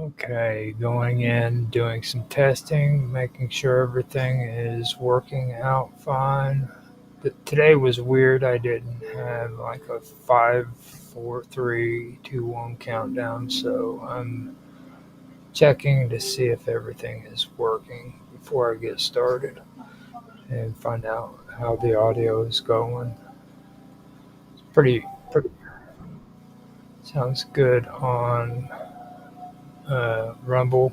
Okay, going in, doing some testing, making sure everything is working out fine. Today was weird. I didn't have like a 5, 4, 3, 2, 1 countdown, so I'm checking to see if everything is working before I get started and find out how the audio is going. Pretty sounds good on Rumble.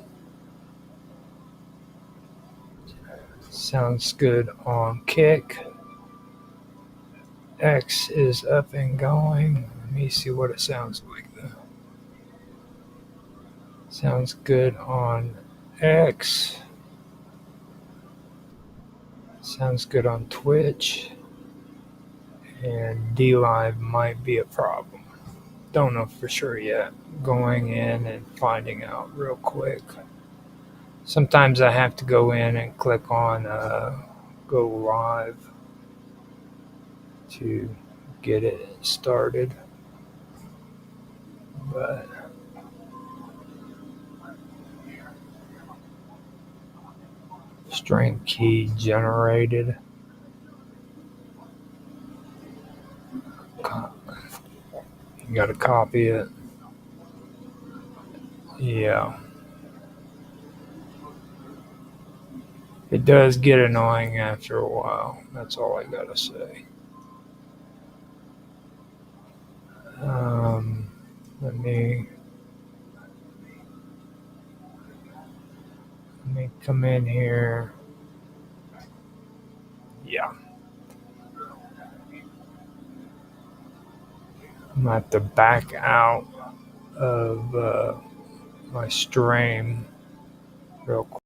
Sounds good on Kick. X is up and going. Let me see what it sounds like though. Sounds good on X. Sounds good on Twitch. And D Live might be a problem. Don't know for sure yet. Going in and finding out real quick. Sometimes I have to go in and click on go live to get it started. But string key generated. You gotta copy it. Yeah. It does get annoying after a while. That's all I gotta say. Um, let me come in here. Yeah, I'm gonna have to back out of my stream real quick.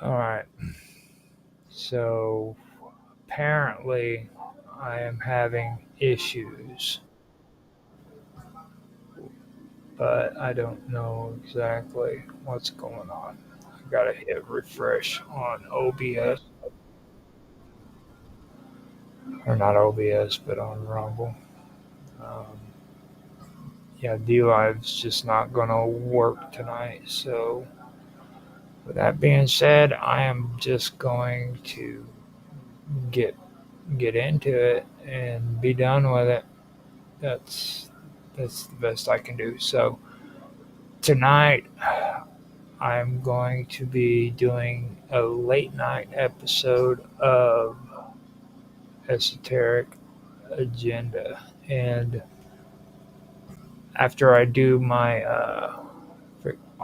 All right. So apparently, I am having issues but I don't know exactly what's going on. I gotta hit refresh on OBS, or not OBS, but on Rumble. Um, yeah, D Live's just not gonna work tonight. So, with that being said, I am just going to get get into it and be done with it. That's that's the best I can do. So tonight I'm going to be doing a late night episode of Esoteric Agenda, and after I do my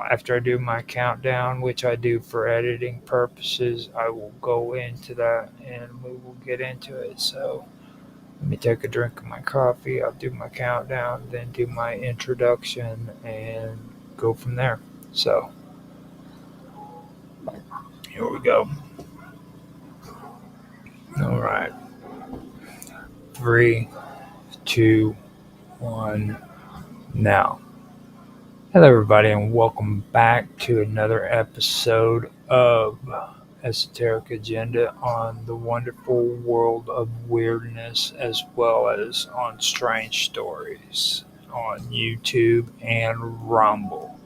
after I do my countdown, which I do for editing purposes, I will go into that and we will get into it. So let me take a drink of my coffee. I'll do my countdown, then do my introduction, and go from there. So here we go. All right. 3, 2, 1, now. Hello, everybody, and welcome back to another episode of Esoteric Agenda on the wonderful world of weirdness, as well as on strange stories on YouTube and Rumble.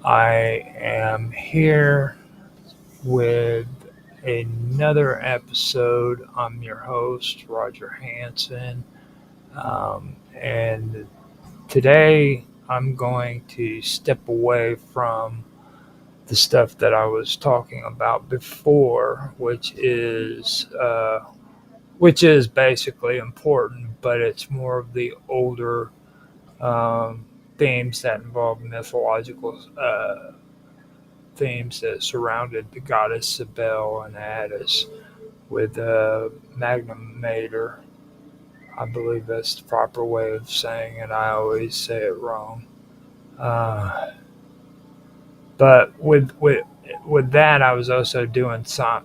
I am here with another episode. I'm your host, Roger Hanson, and today I'm going to step away from the stuff that I was talking about before, which is basically important, but it's more of the older themes that involve mythological themes that surrounded the goddess Cybele and Attis with Magnum Mater. I believe that's the proper way of saying it. I always say it wrong. Uh, but with that, I was also doing some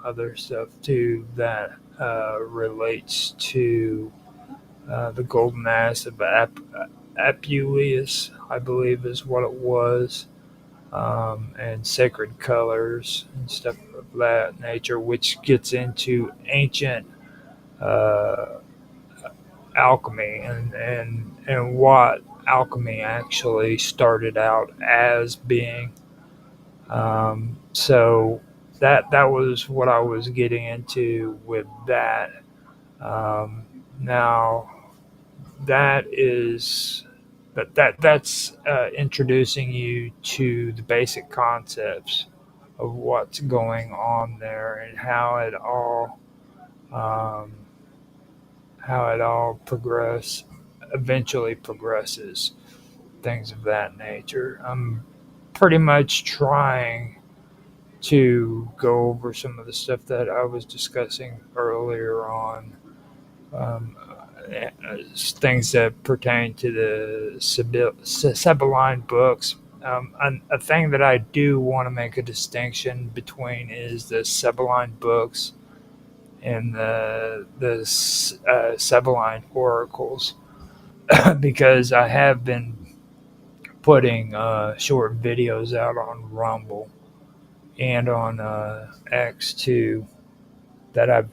other stuff too that relates to the golden ass of Apuleius, I believe is what it was, and sacred colors and stuff of that nature, which gets into ancient uh, alchemy and what alchemy actually started out as being. So that was what I was getting into with that. Now that is that's introducing you to the basic concepts of what's going on there and um, how it all eventually progresses, things of that nature. I'm pretty much trying to go over some of the stuff that I was discussing earlier on, um, things that pertain to the Sibylline books. A thing that I do want to make a distinction between is the Sibylline books and the Sibylline oracles, because I have been putting short videos out on Rumble and on X2 that I've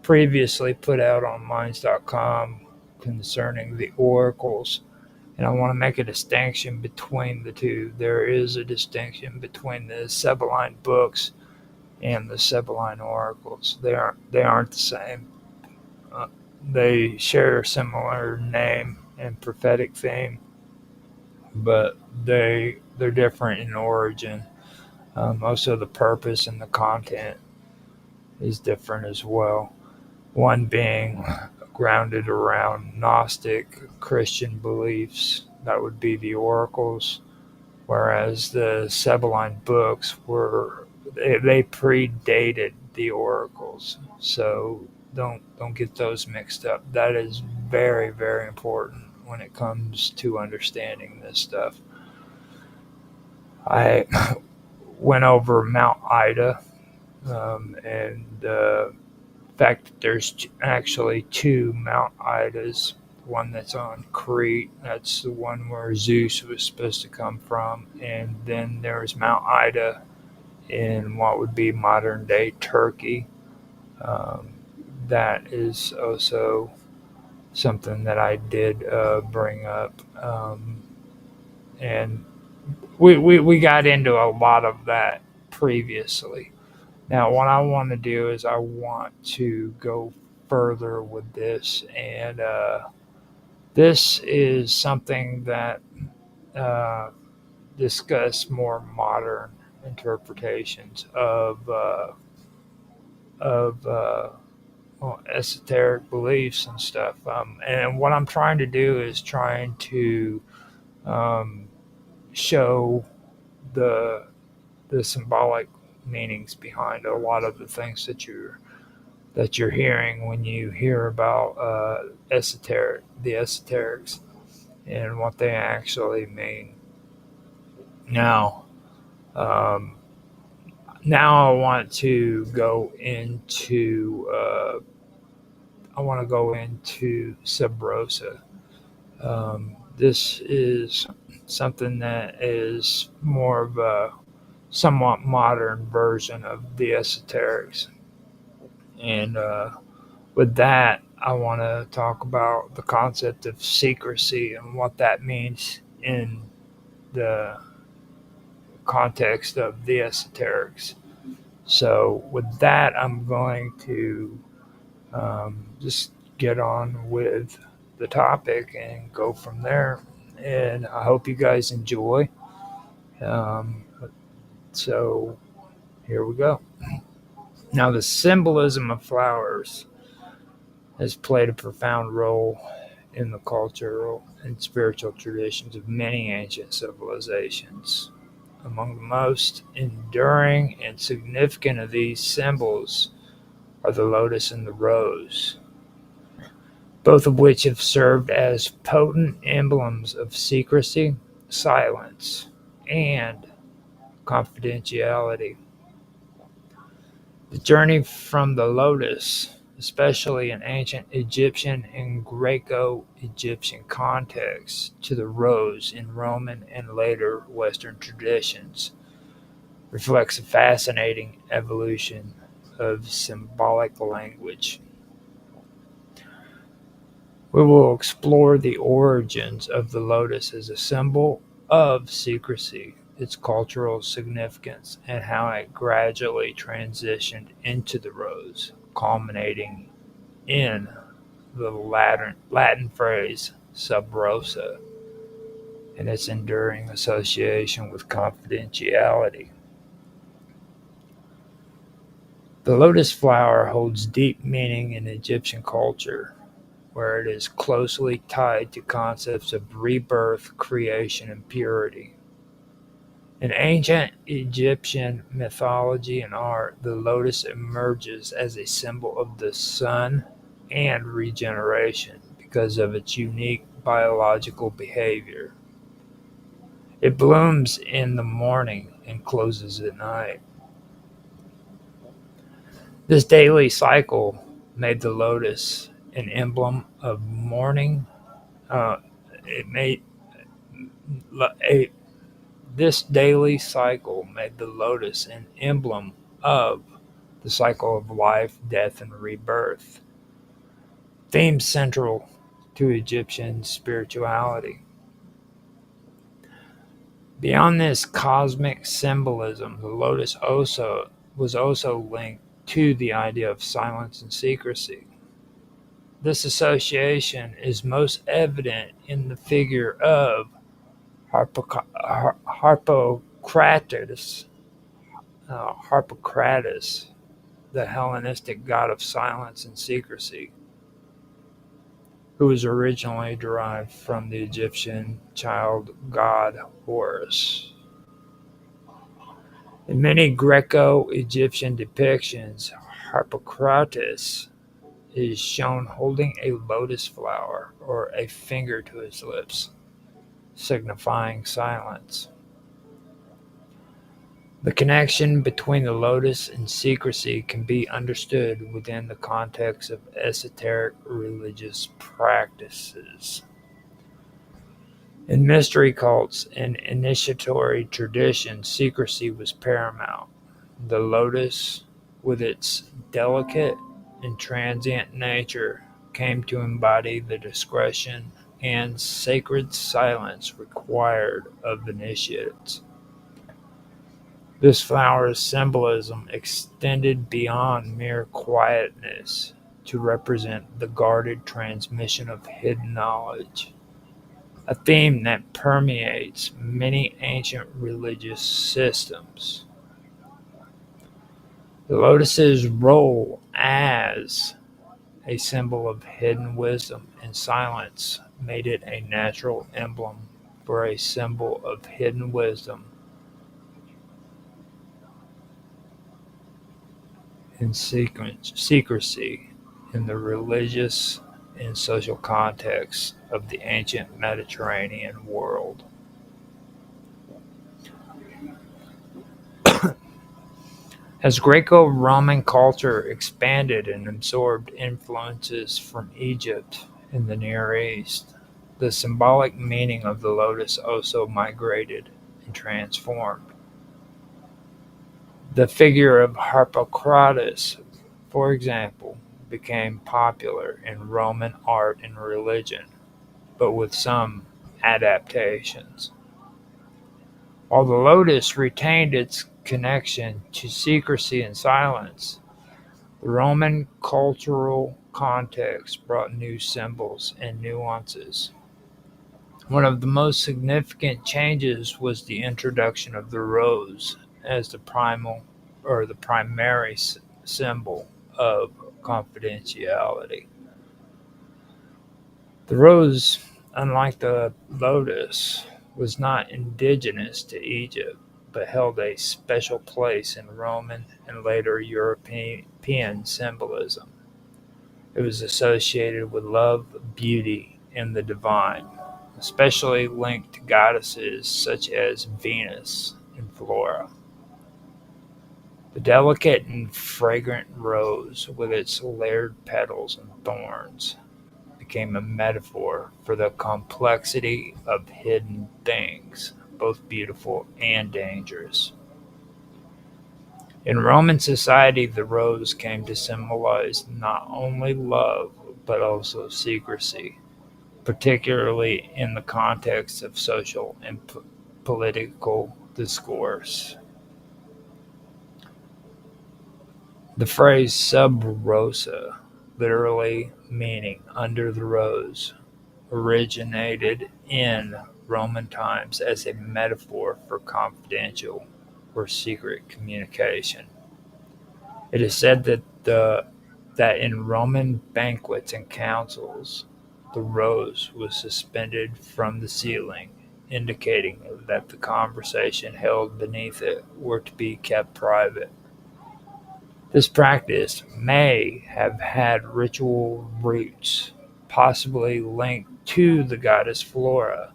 previously put out on Minds.com concerning the oracles. And I want to make a distinction between the two. There is a distinction between the Sibylline books and the Sibylline oracles. They aren't the same. Uh, they share a similar name and prophetic theme, but they're different in origin. Also, the purpose and the content is different as well. One being grounded around Gnostic Christian beliefs, that would be the oracles, whereas the Sibylline books they predated the oracles. So don't get those mixed up. That is very, very important when it comes to understanding this stuff. I went over Mount Ida, and the fact that there's actually two Mount Idas, one that's on Crete. That's the one where Zeus was supposed to come from. And then there's Mount Ida in what would be modern day Turkey. Um, that is also something that I did bring up. And we got into a lot of that previously. Now, what I want to do is I want to go further with this, and this is something that uh, discuss more modern interpretations of well, esoteric beliefs and stuff. And what I'm trying to do is trying to um, show the the symbolic meanings behind a lot of the things that you're hearing when you hear about the esoterics, and what they actually mean. Now, um, now I want to go into Sub Rosa. This is something that is more of a somewhat modern version of the esoterics, and with that, I want to talk about the concept of secrecy and what that means in the context of the esoterics. So, with that, I'm going to just get on with the topic and go from there. And I hope you guys enjoy. Um, so, here we go. Now, the symbolism of flowers has played a profound role in the cultural and spiritual traditions of many ancient civilizations. Among the most enduring and significant of these symbols are the lotus and the rose, both of which have served as potent emblems of secrecy, silence, and confidentiality. The journey from the lotus, especially in ancient Egyptian and Greco Egyptian contexts, to the rose in Roman and later Western traditions, reflects a fascinating evolution of symbolic language. We will explore the origins of the lotus as a symbol of secrecy, its cultural significance, and how it gradually transitioned into the rose, culminating in the Latin phrase sub rosa and its enduring association with confidentiality. The lotus flower holds deep meaning in Egyptian culture, where it is closely tied to concepts of rebirth, creation, and purity. In ancient Egyptian mythology and art, the lotus emerges as a symbol of the sun and regeneration because of its unique biological behavior. It blooms in the morning and closes at night. This daily cycle made the lotus an emblem of mourning. Uh, it made a, this daily cycle made the lotus an emblem of the cycle of life, death, and rebirth, themes central to Egyptian spirituality. Beyond this cosmic symbolism, the lotus also was also linked to the idea of silence and secrecy. This association is most evident in the figure of Harpocrates, Harpocrates, the Hellenistic god of silence and secrecy, who was originally derived from the Egyptian child god Horus. In many Greco-Egyptian depictions, Harpocrates is shown holding a lotus flower or a finger to his lips, signifying silence. The connection between the lotus and secrecy can be understood within the context of esoteric religious practices. In mystery cults and initiatory traditions, secrecy was paramount. The lotus, with its delicate and transient nature, came to embody the discretion and sacred silence required of initiates. This flower's symbolism extended beyond mere quietness to represent the guarded transmission of hidden knowledge, a theme that permeates many ancient religious systems. The lotus's role as a symbol of hidden wisdom and silence made it a natural emblem for a symbol of hidden wisdom and secrecy in the religious and social context of the ancient Mediterranean world. As Greco-Roman culture expanded and absorbed influences from Egypt and the Near East, the symbolic meaning of the lotus also migrated and transformed. The figure of Harpocrates, for example, became popular in Roman art and religion, but with some adaptations. While the lotus retained its connection to secrecy and silence, the Roman cultural context brought new symbols and nuances. One of the most significant changes was the introduction of the rose as the primary symbol of confidentiality. The rose, unlike the lotus, was not indigenous to Egypt, but held a special place in Roman and later European symbolism. It was associated with love, beauty, and the divine, especially linked to goddesses such as Venus and Flora. The delicate and fragrant rose, with its layered petals and thorns, became a metaphor for the complexity of hidden things, both beautiful and dangerous. In Roman society, the rose came to symbolize not only love but also secrecy, particularly in the context of social and political discourse. The phrase "sub rosa", literally meaning "under the rose", originated in Roman times as a metaphor for confidential or secret communication. It is said that in Roman banquets and councils, the rose was suspended from the ceiling, indicating that the conversation held beneath it were to be kept private. This practice may have had ritual roots, possibly linked to the goddess Flora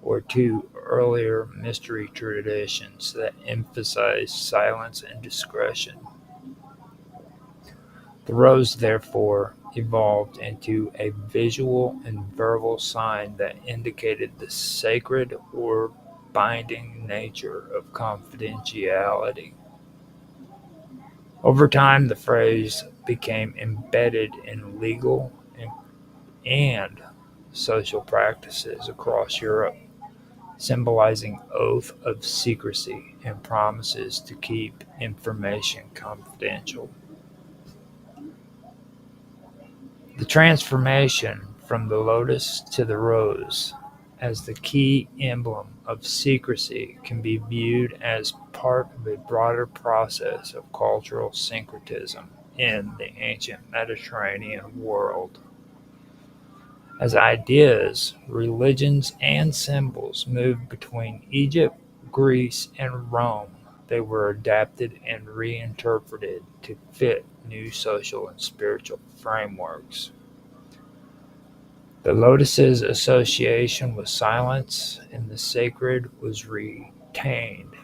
or to earlier mystery traditions that emphasized silence and discretion. The rose, therefore, evolved into a visual and verbal sign that indicated the sacred or binding nature of confidentiality. Over time, the phrase became embedded in legal and social practices across Europe, symbolizing oath of secrecy and promises to keep information confidential. The transformation from the lotus to the rose as the key emblem of secrecy can be viewed as part of a broader process of cultural syncretism in the ancient Mediterranean world. As ideas, religions, and symbols moved between Egypt, Greece, and Rome, they were adapted and reinterpreted to fit new social and spiritual frameworks. The lotus's association with silence and the sacred was retained,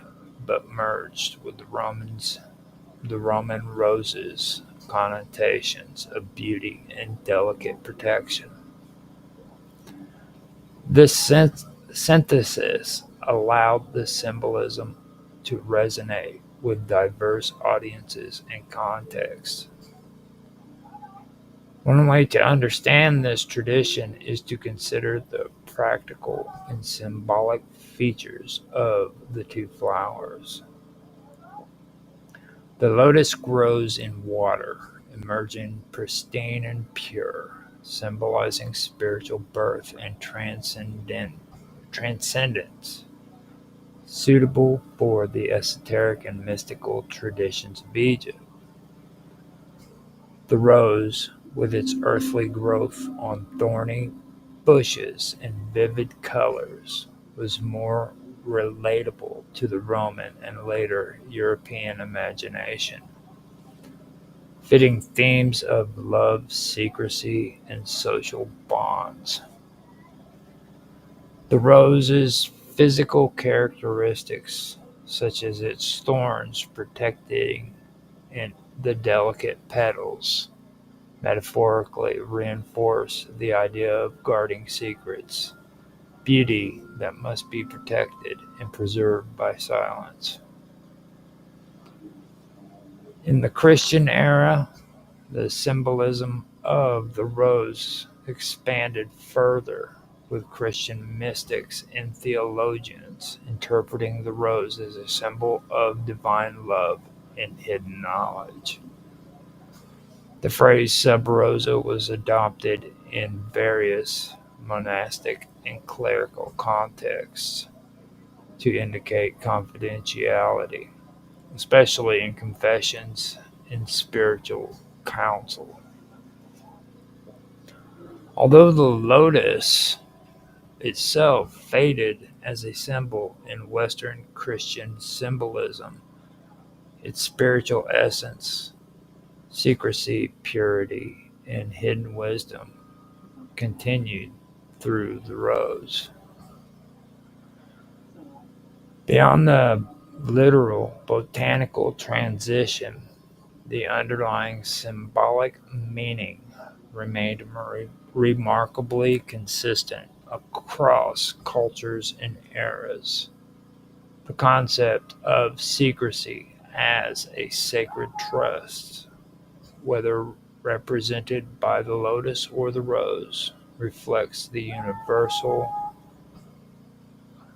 but merged with the Roman rose's connotations of beauty and delicate protection. This synthesis allowed the symbolism to resonate with diverse audiences and contexts. One way to understand this tradition is to consider the practical and symbolic features of the two flowers. The lotus grows in water, emerging pristine and pure, symbolizing spiritual birth and transcendence, suitable for the esoteric and mystical traditions of Egypt. The rose, with its earthly growth on thorny bushes and vivid colors, was more relatable to the Roman and later European imagination, fitting themes of love, secrecy, and social bonds. The rose's physical characteristics, such as its thorns protecting the delicate petals, metaphorically reinforce the idea of guarding secrets, beauty that must be protected and preserved by silence. In the Christian era, the symbolism of the rose expanded further, with Christian mystics and theologians interpreting the rose as a symbol of divine love and hidden knowledge. The phrase sub rosa was adopted in various monastic and clerical contexts to indicate confidentiality, especially in confessions and spiritual counsel. Although the lotus itself faded as a symbol in Western Christian symbolism, its spiritual essence, secrecy, purity, and hidden wisdom continued through the rose. Beyond the literal botanical transition, the underlying symbolic meaning remained remarkably consistent across cultures and eras. The concept of secrecy as a sacred trust, whether represented by the lotus or the rose, reflects the universal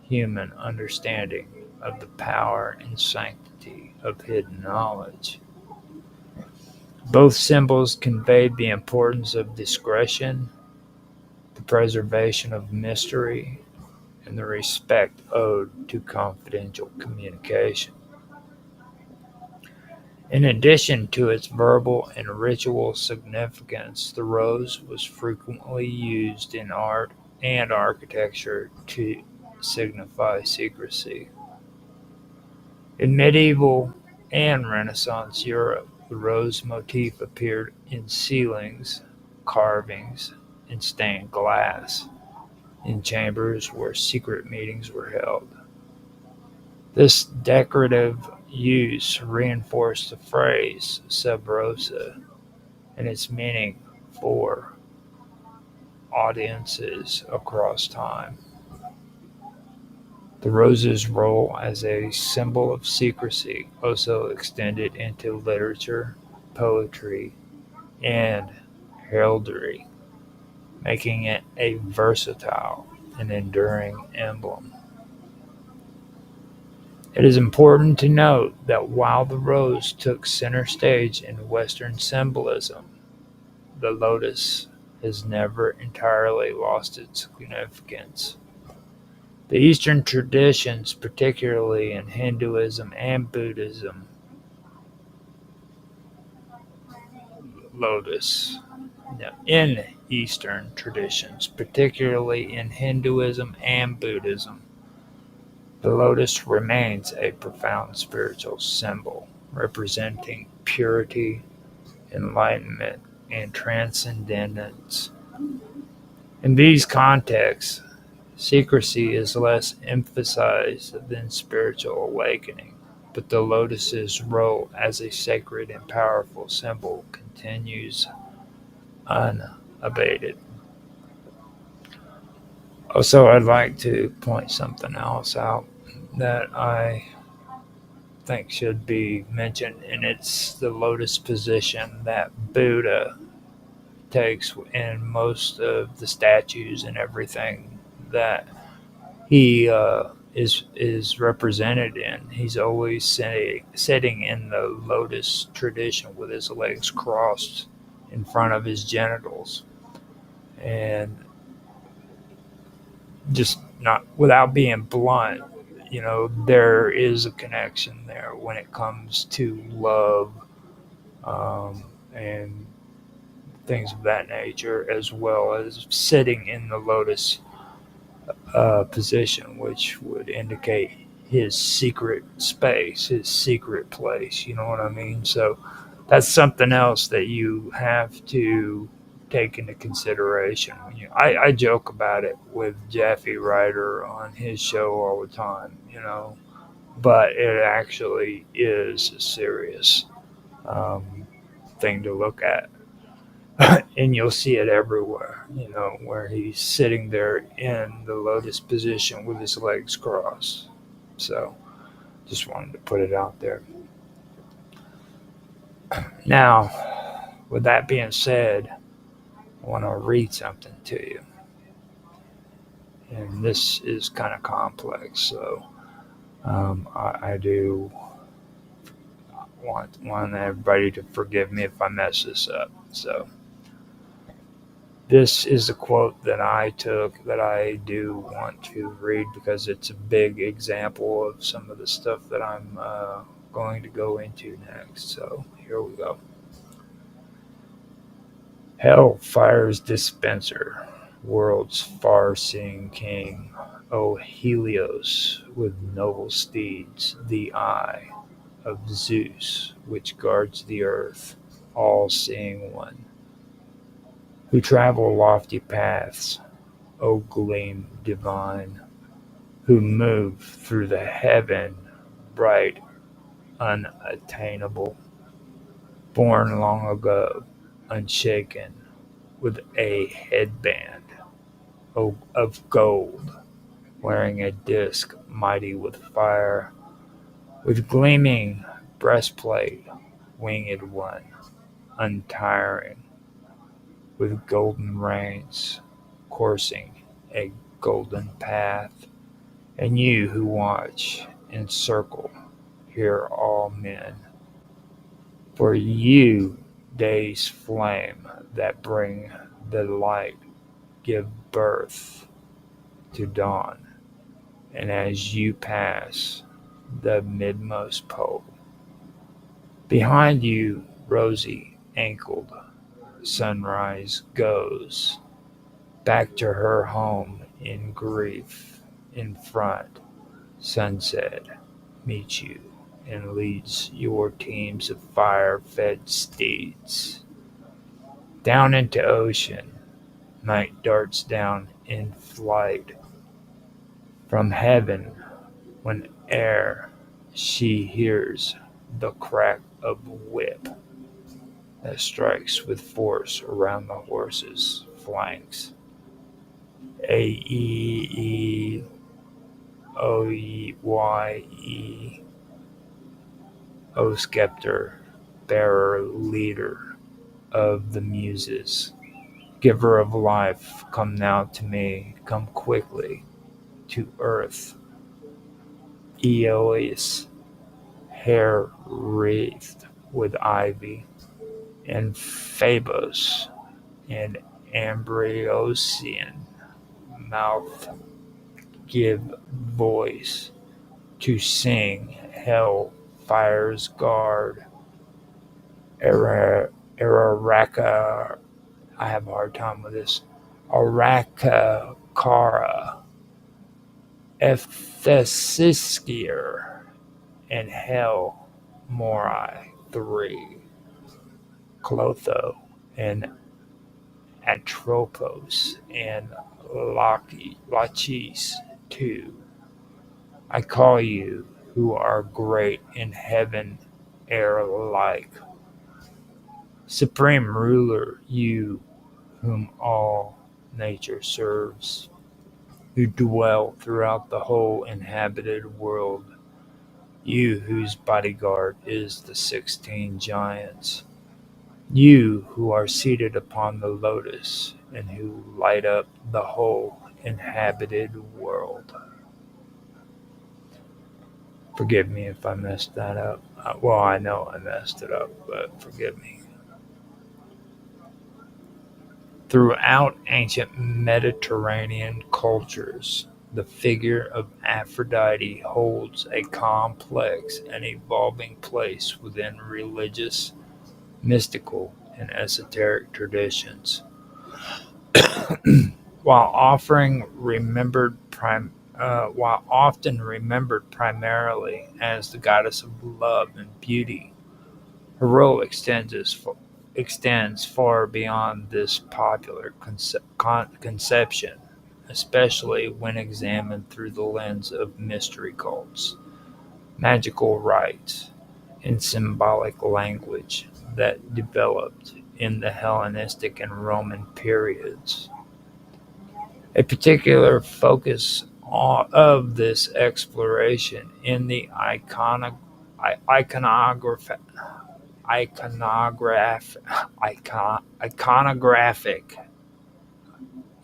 human understanding of the power and sanctity of hidden knowledge. Both symbols conveyed the importance of discretion, the preservation of mystery, and the respect owed to confidential communication. In addition to its verbal and ritual significance, the rose was frequently used in art and architecture to signify secrecy. In medieval and Renaissance Europe, the rose motif appeared in ceilings, carvings, and stained glass, in chambers where secret meetings were held. This decorative use reinforced the phrase "sub rosa" and its meaning for audiences across time. The rose's role as a symbol of secrecy also extended into literature, poetry, and heraldry, making it a versatile and enduring emblem. It is important to note that while the rose took center stage in Western symbolism, the lotus has never entirely lost its significance. The Eastern traditions, particularly in Hinduism and Buddhism, lotus. Now, in Eastern traditions, particularly in Hinduism and Buddhism, the lotus remains a profound spiritual symbol, representing purity, enlightenment, and transcendence. In these contexts, secrecy is less emphasized than spiritual awakening, but the lotus's role as a sacred and powerful symbol continues unabated. Also, I'd like to point something else out that I think should be mentioned, and it's the lotus position that Buddha takes in most of the statues and everything that he is represented in. He's always sitting in the lotus tradition with his legs crossed in front of his genitals, and just not without being blunt. There is a connection there when it comes to love, and things of that nature, as well as sitting in the lotus position, which would indicate his secret space, his secret place. You know what I mean? So that's something else that you have to take into consideration. I joke about it with Jeffy Ryder on his show all the time, but it actually is a serious um, thing to look at. And you'll see it everywhere, where he's sitting there in the lotus position with his legs crossed. So, just wanted to put it out there. Now, with that being said, I want to read something to you. And this is kind of complex, so I do want everybody to forgive me if I mess this up. So, this is a quote that I took that I do want to read because it's a big example of some of the stuff that I'm going to go into next. So here we go. Hellfire's dispenser, world's far-seeing king, O Helios with noble steeds, the eye of Zeus which guards the earth, all-seeing one, who travel lofty paths, O gleam divine, who move through the heaven bright, unattainable, born long ago, unshaken, with a headband of gold, wearing a disk mighty with fire, with gleaming breastplate, winged one, untiring, with golden reins, coursing a golden path, and you who watch in circle, hear all men. For you, day's flame that bring the light, give birth to dawn, and as you pass the midmost pole, behind you, rosy ankled sunrise goes back to her home in grief. In front, sunset meets you and leads your teams of fire-fed steeds down into ocean. Night darts down in flight from heaven whene'er she hears the crack of whip that strikes with force around the horse's flanks. A-E-E-O-Y-E, O scepter, bearer, leader of the muses, giver of life, come now to me, come quickly to earth. Aeolus, hair wreathed with ivy, and Phoebus, and Ambrosian mouth give voice to sing hell fire's guard. Araraka, I have a hard time with this. Arakakara, Epthesiskier, and Hell Morai 3, Clotho, and Atropos, and Lachis 2. I call you who are great in heaven ere alike. Supreme ruler, you whom all nature serves, who dwell throughout the whole inhabited world, you whose bodyguard is the 16 giants, you who are seated upon the lotus and who light up the whole inhabited world. Forgive me if I messed that up. Well, I know I messed it up, but forgive me. Throughout ancient Mediterranean cultures, the figure of Aphrodite holds a complex and evolving place within religious, mystical, and esoteric traditions. While while often remembered primarily as the goddess of love and beauty, her role extends far beyond this popular conception, especially when examined through the lens of mystery cults, magical rites, and symbolic language that developed in the Hellenistic and Roman periods. A particular focus of this exploration in the iconographic iconographic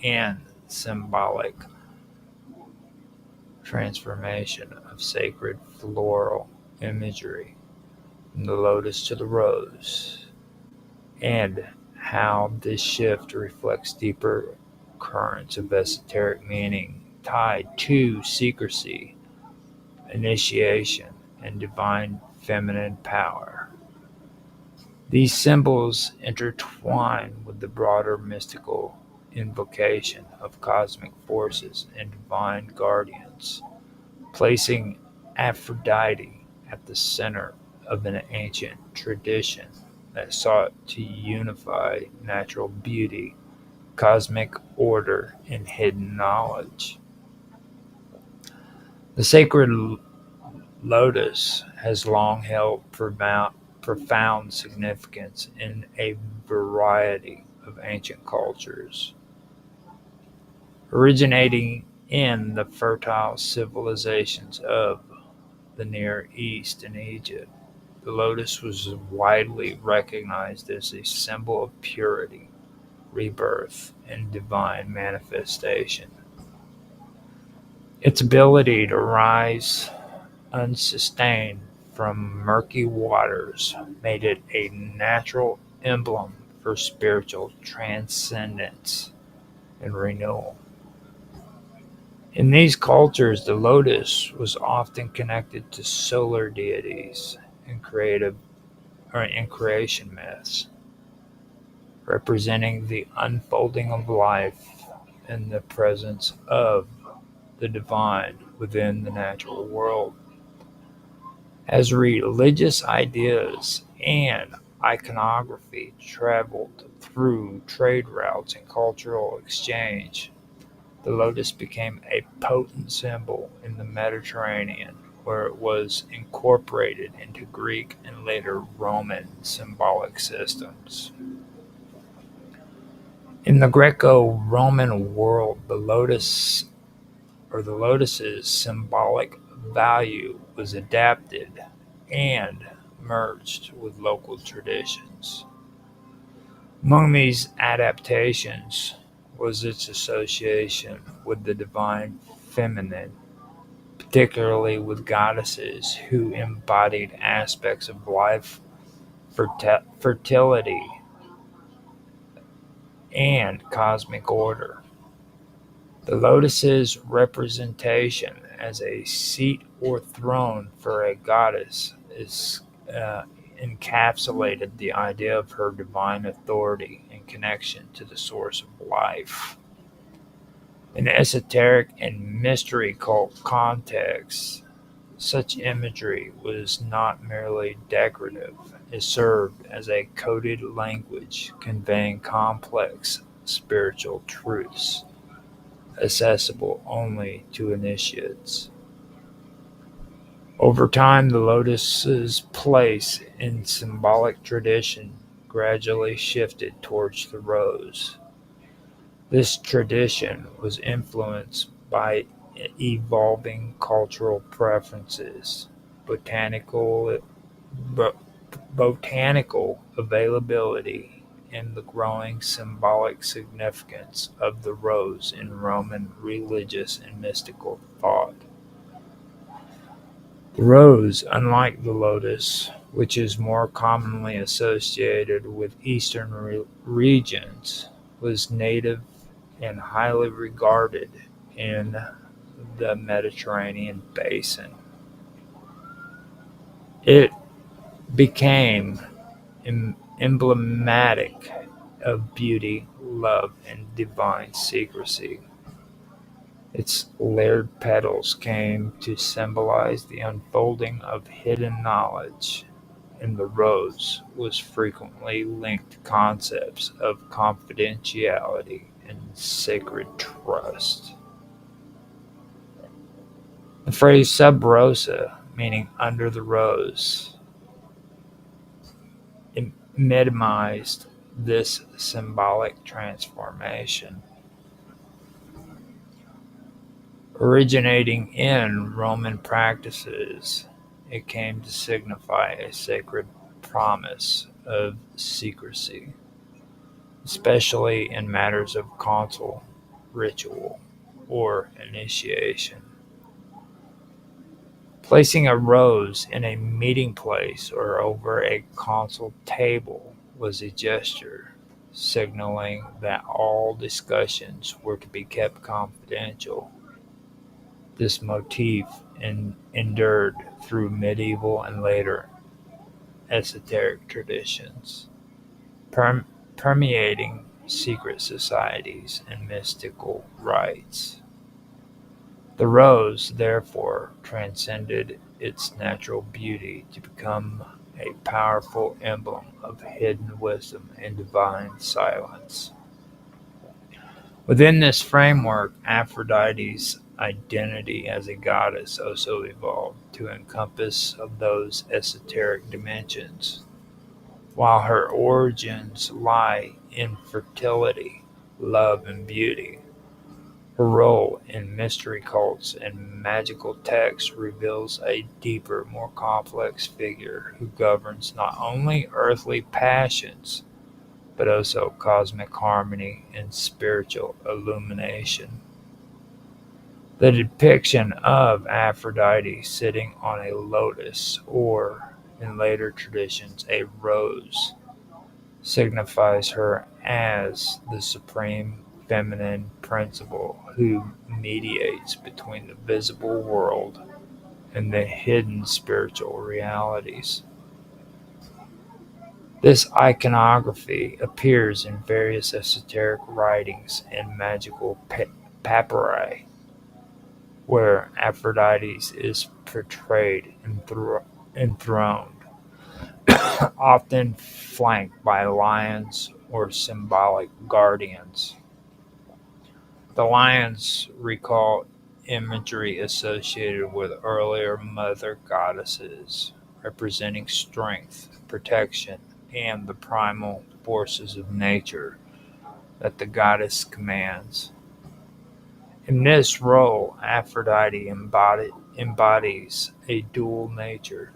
and symbolic transformation of sacred floral imagery from the lotus to the rose, and how this shift reflects deeper currents of esoteric meaning tied to secrecy, initiation, and divine feminine power. These symbols intertwine with the broader mystical invocation of cosmic forces and divine guardians, placing Aphrodite at the center of an ancient tradition that sought to unify natural beauty, cosmic order, and hidden knowledge. The sacred lotus has long held profound significance in a variety of ancient cultures, originating in the fertile civilizations of the Near East and Egypt. The lotus was widely recognized as a symbol of purity, rebirth, and divine manifestation. Its ability to rise unsustained from murky waters made it a natural emblem for spiritual transcendence and renewal. In these cultures, the lotus was often connected to solar deities and in creation myths, representing the unfolding of life and the presence of the divine within the natural world. As religious ideas and iconography traveled through trade routes and cultural exchange, the lotus became a potent symbol in the Mediterranean, where it was incorporated into Greek and later Roman symbolic systems. In the Greco-Roman world, the lotus's symbolic value was adapted and merged with local traditions. Among these adaptations was its association with the divine feminine, particularly with goddesses who embodied aspects of life, fertility, and cosmic order. The lotus's representation as a seat or throne for a goddess encapsulated the idea of her divine authority and connection to the source of life. In esoteric and mystery cult contexts, such imagery was not merely decorative, it served as a coded language conveying complex spiritual truths accessible only to initiates. Over time, the lotus's place in symbolic tradition gradually shifted towards the rose. This tradition was influenced by evolving cultural preferences, botanical bo- botanical availability, and the growing symbolic significance of the rose in Roman religious and mystical thought. The rose, unlike the lotus, which is more commonly associated with eastern regions, was native and highly regarded in the Mediterranean basin. It became emblematic of beauty, love, and divine secrecy. Its layered petals came to symbolize the unfolding of hidden knowledge, and the rose was frequently linked to concepts of confidentiality and sacred trust. The phrase "sub rosa", meaning "under the rose", minimized this symbolic transformation. Originating in Roman practices, it came to signify a sacred promise of secrecy, especially in matters of council, ritual, or initiation. Placing a rose in a meeting place or over a council table was a gesture signaling that all discussions were to be kept confidential. This motif endured through medieval and later esoteric traditions, permeating secret societies and mystical rites. The rose, therefore, transcended its natural beauty to become a powerful emblem of hidden wisdom and divine silence. Within this framework, Aphrodite's identity as a goddess also evolved to encompass of those esoteric dimensions. While her origins lie in fertility, love, and beauty, her role in mystery cults and magical texts reveals a deeper, more complex figure who governs not only earthly passions, but also cosmic harmony and spiritual illumination. The depiction of Aphrodite sitting on a lotus, or in later traditions, a rose, signifies her as the supreme feminine principle who mediates between the visible world and the hidden spiritual realities. This iconography appears in various esoteric writings and magical papyri, where Aphrodite is portrayed enthroned, often flanked by lions or symbolic guardians. The lions recall imagery associated with earlier mother goddesses, representing strength, protection, and the primal forces of nature that the goddess commands. In this role, Aphrodite embodies a dual nature.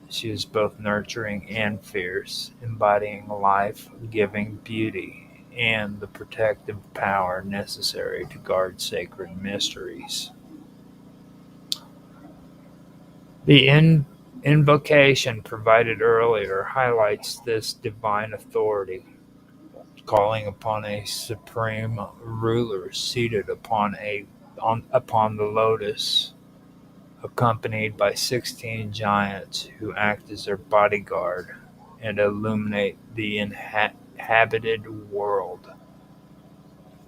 She is both nurturing and fierce, embodying life-giving beauty and the protective power necessary to guard sacred mysteries. The invocation provided earlier highlights this divine authority, calling upon a supreme ruler seated upon the lotus, accompanied by 16 giants who act as their bodyguard and illuminate the inhabited world.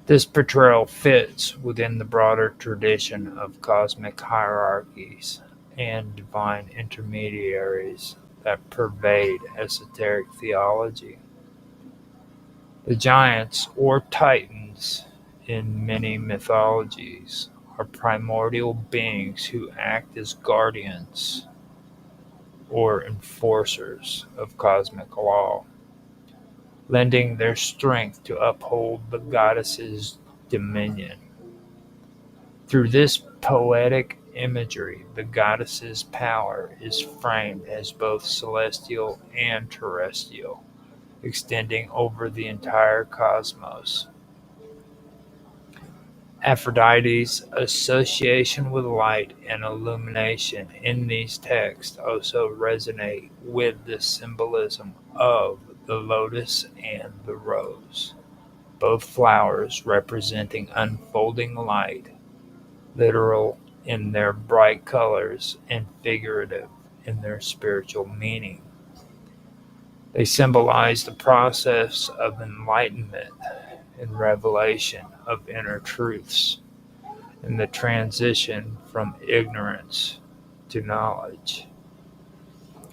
This portrayal fits within the broader tradition of cosmic hierarchies and divine intermediaries that pervade esoteric theology. The giants, or titans, in many mythologies are primordial beings who act as guardians, or enforcers of cosmic law, lending their strength to uphold the goddess's dominion. Through this poetic imagery, the goddess's power is framed as both celestial and terrestrial, extending over the entire cosmos. Aphrodite's association with light and illumination in these texts also resonate with the symbolism of the lotus and the rose, both flowers representing unfolding light, literal in their bright colors and figurative in their spiritual meaning. They symbolize the process of enlightenment and revelation of inner truths and the transition from ignorance to knowledge.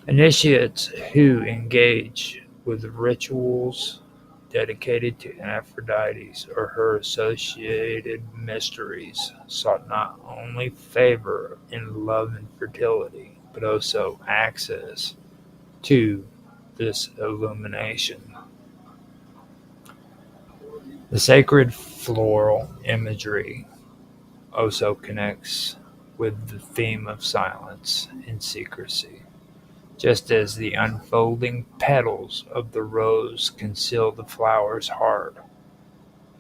Initiates who engage with rituals dedicated to Aphrodite or her associated mysteries sought not only favor in love and fertility, but also access to this illumination. The sacred floral imagery also connects with the theme of silence and secrecy. Just as the unfolding petals of the rose conceal the flower's heart,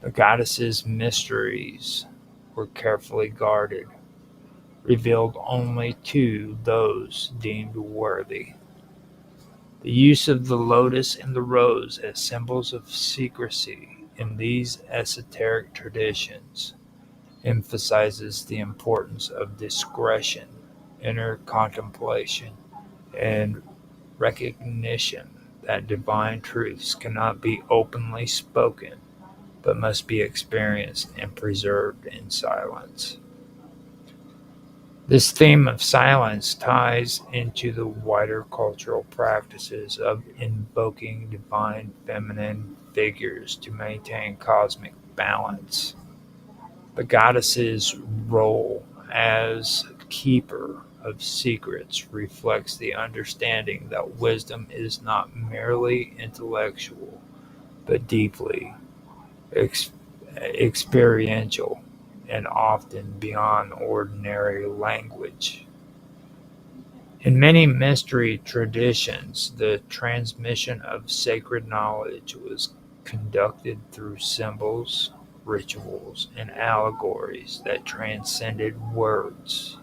the goddess's mysteries were carefully guarded, revealed only to those deemed worthy. The use of the lotus and the rose as symbols of secrecy in these esoteric traditions emphasizes the importance of discretion, inner contemplation, and recognition that divine truths cannot be openly spoken, but must be experienced and preserved in silence. This theme of silence ties into the wider cultural practices of invoking divine feminine figures to maintain cosmic balance. The goddess's role as keeper of secrets reflects the understanding that wisdom is not merely intellectual, but deeply experiential and often beyond ordinary language. In many mystery traditions, the transmission of sacred knowledge was conducted through symbols, rituals, and allegories that transcended words.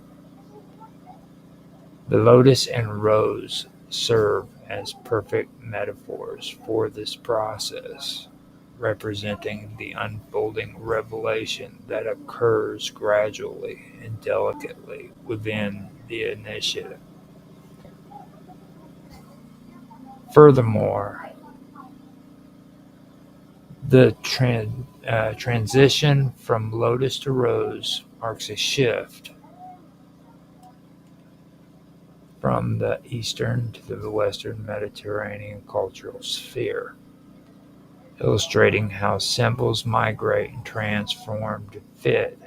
The lotus and rose serve as perfect metaphors for this process, representing the unfolding revelation that occurs gradually and delicately within the initiative. Furthermore, the transition from lotus to rose marks a shift from the Eastern to the Western Mediterranean cultural sphere, illustrating how symbols migrate and transform to fit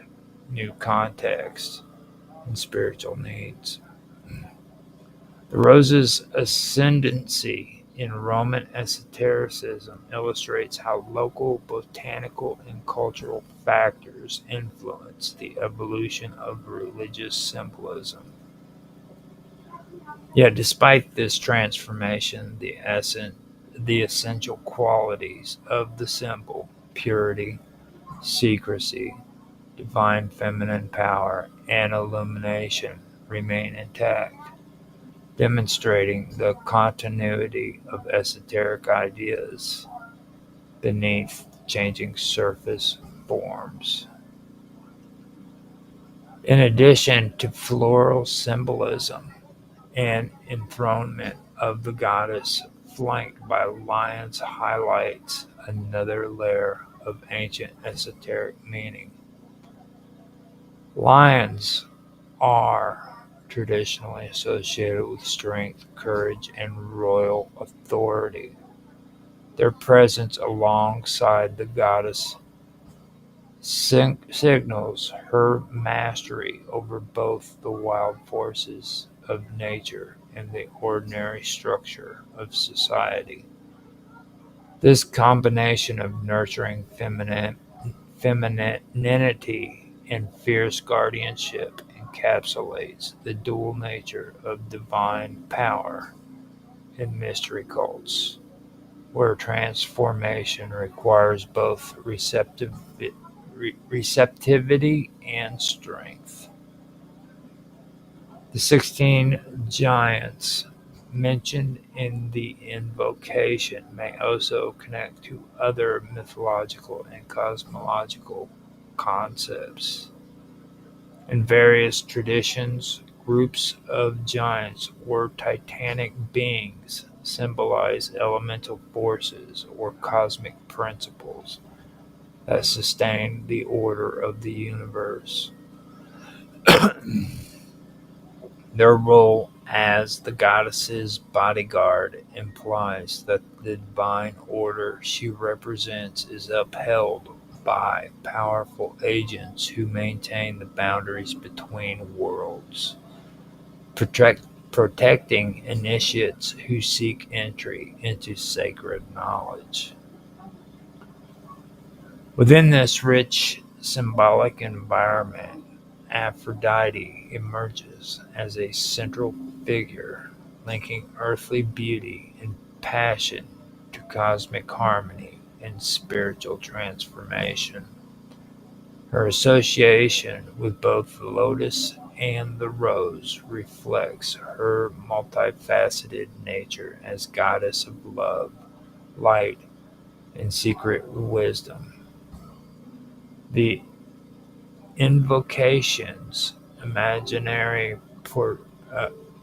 new contexts and spiritual needs. The rose's ascendancy in Roman esotericism illustrates how local botanical and cultural factors influence the evolution of religious symbolism. Yet, despite this transformation, the essential qualities of the symbol, purity, secrecy, divine feminine power, and illumination, remain intact, demonstrating the continuity of esoteric ideas beneath changing surface forms. In addition to floral symbolism and enthronement of the goddess, flanked by lions, highlights another layer of ancient esoteric meaning. Lions are traditionally associated with strength, courage, and royal authority. Their presence alongside the goddess signals her mastery over both the wild forces of nature in the ordinary structure of society. This combination of nurturing femininity and fierce guardianship encapsulates the dual nature of divine power in mystery cults, where transformation requires both receptivity and strength. The 16 giants mentioned in the invocation may also connect to other mythological and cosmological concepts. In various traditions, groups of giants or titanic beings symbolize elemental forces or cosmic principles that sustain the order of the universe. Their role as the goddess's bodyguard implies that the divine order she represents is upheld by powerful agents who maintain the boundaries between worlds, protecting initiates who seek entry into sacred knowledge. Within this rich symbolic environment, Aphrodite emerges as a central figure, linking earthly beauty and passion to cosmic harmony and spiritual transformation. Her association with both the lotus and the rose reflects her multifaceted nature as goddess of love, light, and secret wisdom. The invocations imaginary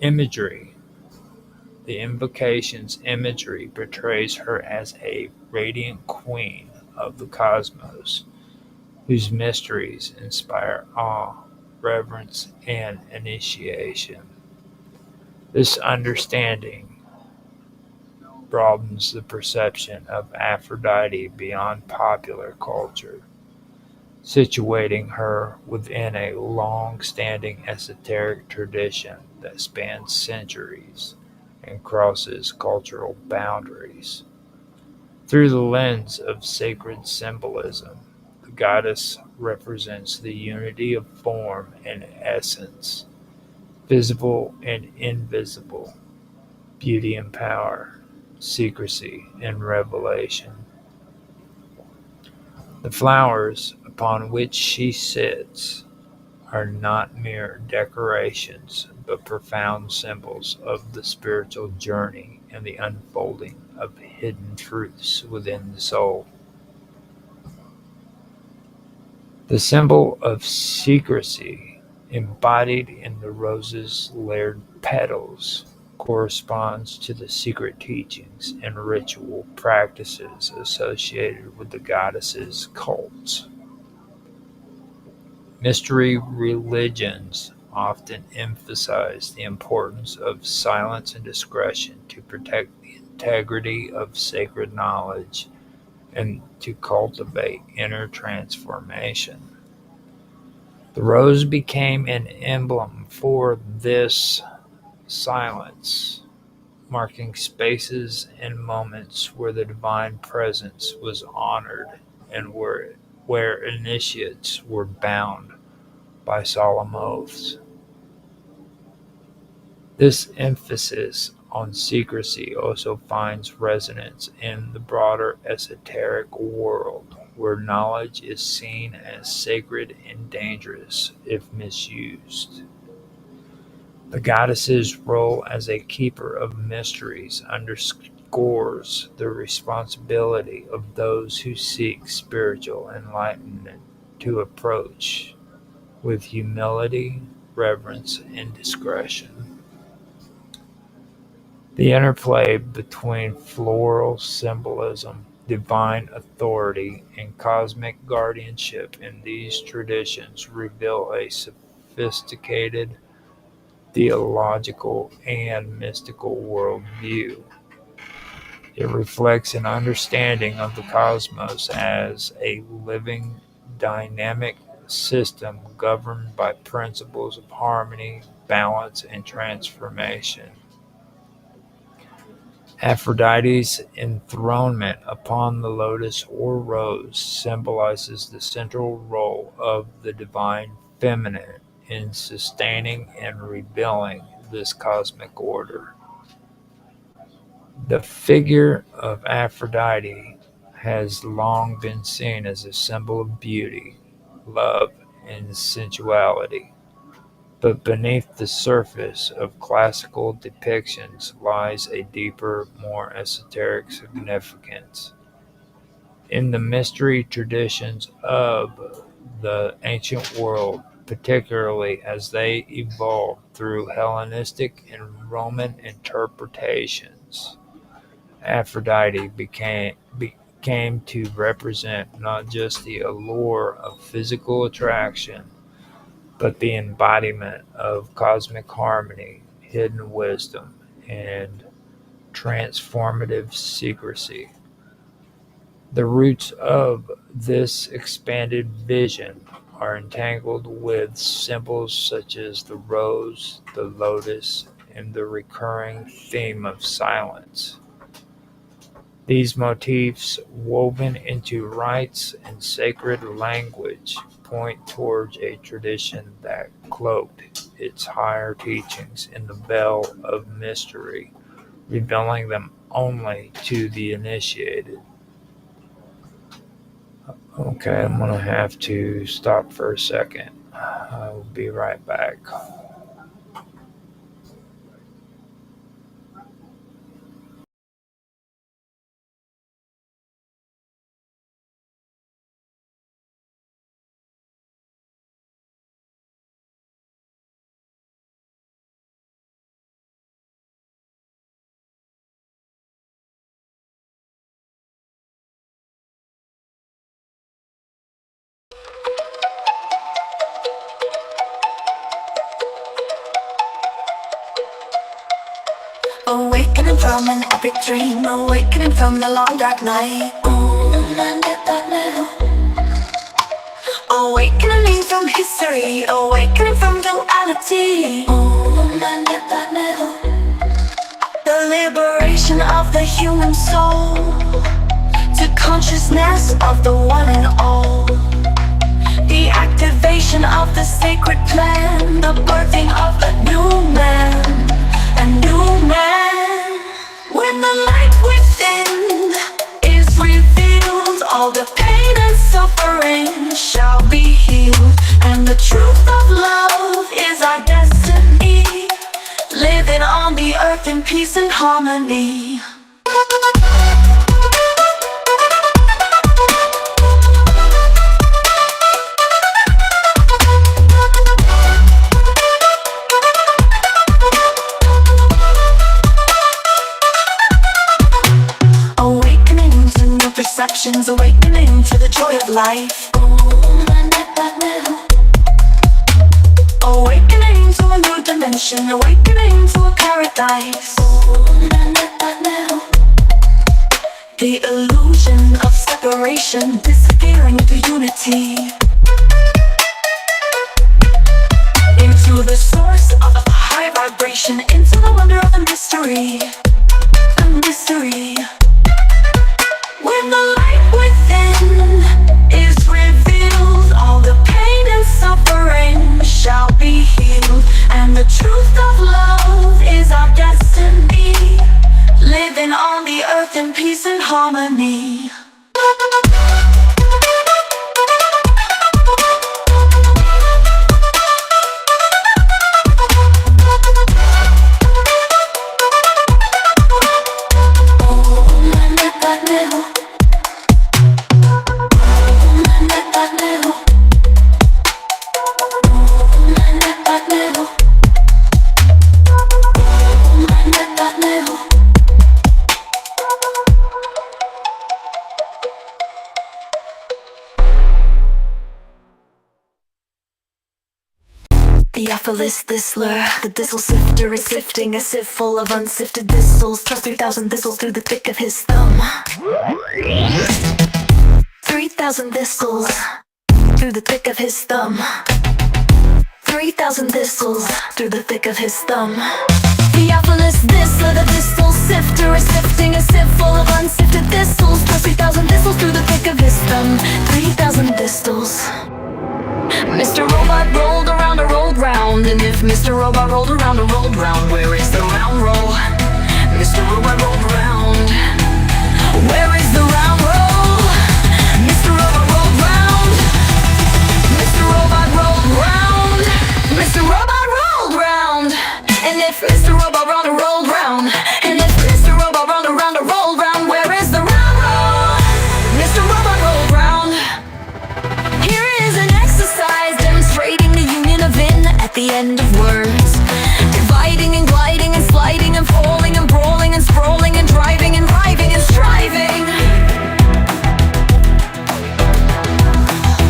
imagery the invocations imagery portrays her as a radiant queen of the cosmos whose mysteries inspire awe, reverence, and initiation. This understanding broadens the perception of Aphrodite beyond popular culture, situating her within a long-standing esoteric tradition that spans centuries and crosses cultural boundaries. Through the lens of sacred symbolism, the goddess represents the unity of form and essence, visible and invisible, beauty and power, secrecy and revelation. The flowers upon which she sits are not mere decorations, but profound symbols of the spiritual journey and the unfolding of hidden truths within the soul. The symbol of secrecy, embodied in the rose's layered petals, corresponds to the secret teachings and ritual practices associated with the goddess's cults. Mystery religions often emphasize the importance of silence and discretion to protect the integrity of sacred knowledge and to cultivate inner transformation. The rose became an emblem for this silence, marking spaces and moments where the divine presence was honored and where initiates were bound by solemn oaths. This emphasis on secrecy also finds resonance in the broader esoteric world, where knowledge is seen as sacred and dangerous if misused. The goddess's role as a keeper of mysteries underscores the responsibility of those who seek spiritual enlightenment to approach with humility, reverence, and discretion. The interplay between floral symbolism, divine authority, and cosmic guardianship in these traditions reveal a sophisticated theological and mystical worldview. It reflects an understanding of the cosmos as a living, dynamic system governed by principles of harmony, balance, and transformation. Aphrodite's enthronement upon the lotus or rose symbolizes the central role of the divine feminine in sustaining and rebuilding this cosmic order. The figure of Aphrodite has long been seen as a symbol of beauty, love, and sensuality. But beneath the surface of classical depictions lies a deeper, more esoteric significance. In the mystery traditions of the ancient world, particularly as they evolved through Hellenistic and Roman interpretations, Aphrodite became to represent not just the allure of physical attraction, but the embodiment of cosmic harmony, hidden wisdom, and transformative secrecy. The roots of this expanded vision are entangled with symbols such as the rose, the lotus, and the recurring theme of silence. These motifs, woven into rites and sacred language, point towards a tradition that cloaked its higher teachings in the veil of mystery, revealing them only to the initiated. Okay, I'm going to have to stop for a second. I'll be right back. Awakening from an epic dream, awakening from the long dark night. Awakening from history, awakening from duality. The liberation of the human soul to consciousness of the one and all. The activation of the sacred plan, the birthing of a new man. A new man. When the light within is revealed, all the pain and suffering shall be healed, and the truth of love is our destiny, living on the earth in peace and harmony. Perceptions, awakening to the joy of life. Awakening to a new dimension, awakening to a paradise. The illusion of separation disappearing into unity, into the source of a high vibration, into the wonder of the mystery. A mystery. When the light within is revealed, all the pain and suffering shall be healed, and the truth of love is our destiny, living on the earth in peace and harmony. Theophilus Thistler, the thistle sifter is sifting a sieve full of unsifted thistles. Thrust 3,000 thistles through the thick of his thumb. 3,000 thistles through the thick of his thumb. 3,000 thistles through the thick of his thumb. Theophilus, this or the distal sifter is sifting a sieve full of unsifted thistles. Plus 3,000 thistles through the thick of his thumb. 3,000 thistles. Mr. Robot rolled around and rolled round, and if Mr. Robot rolled around and rolled round, where is the round roll? Mr. Robot rolled round. Where is the round roll? Mr. Robot rolled round. Mr. Robot rolled round. Mr. Robot rolled round. And if Mr. Robot rolled and rolled round, and if Mr. Robot rolled around and rolled round, where is the round roll? Mr. Robot rolled round. Here is an exercise demonstrating the union of in at the end of words. Dividing and gliding and sliding and falling and brawling and sprawling and driving and riving and striving.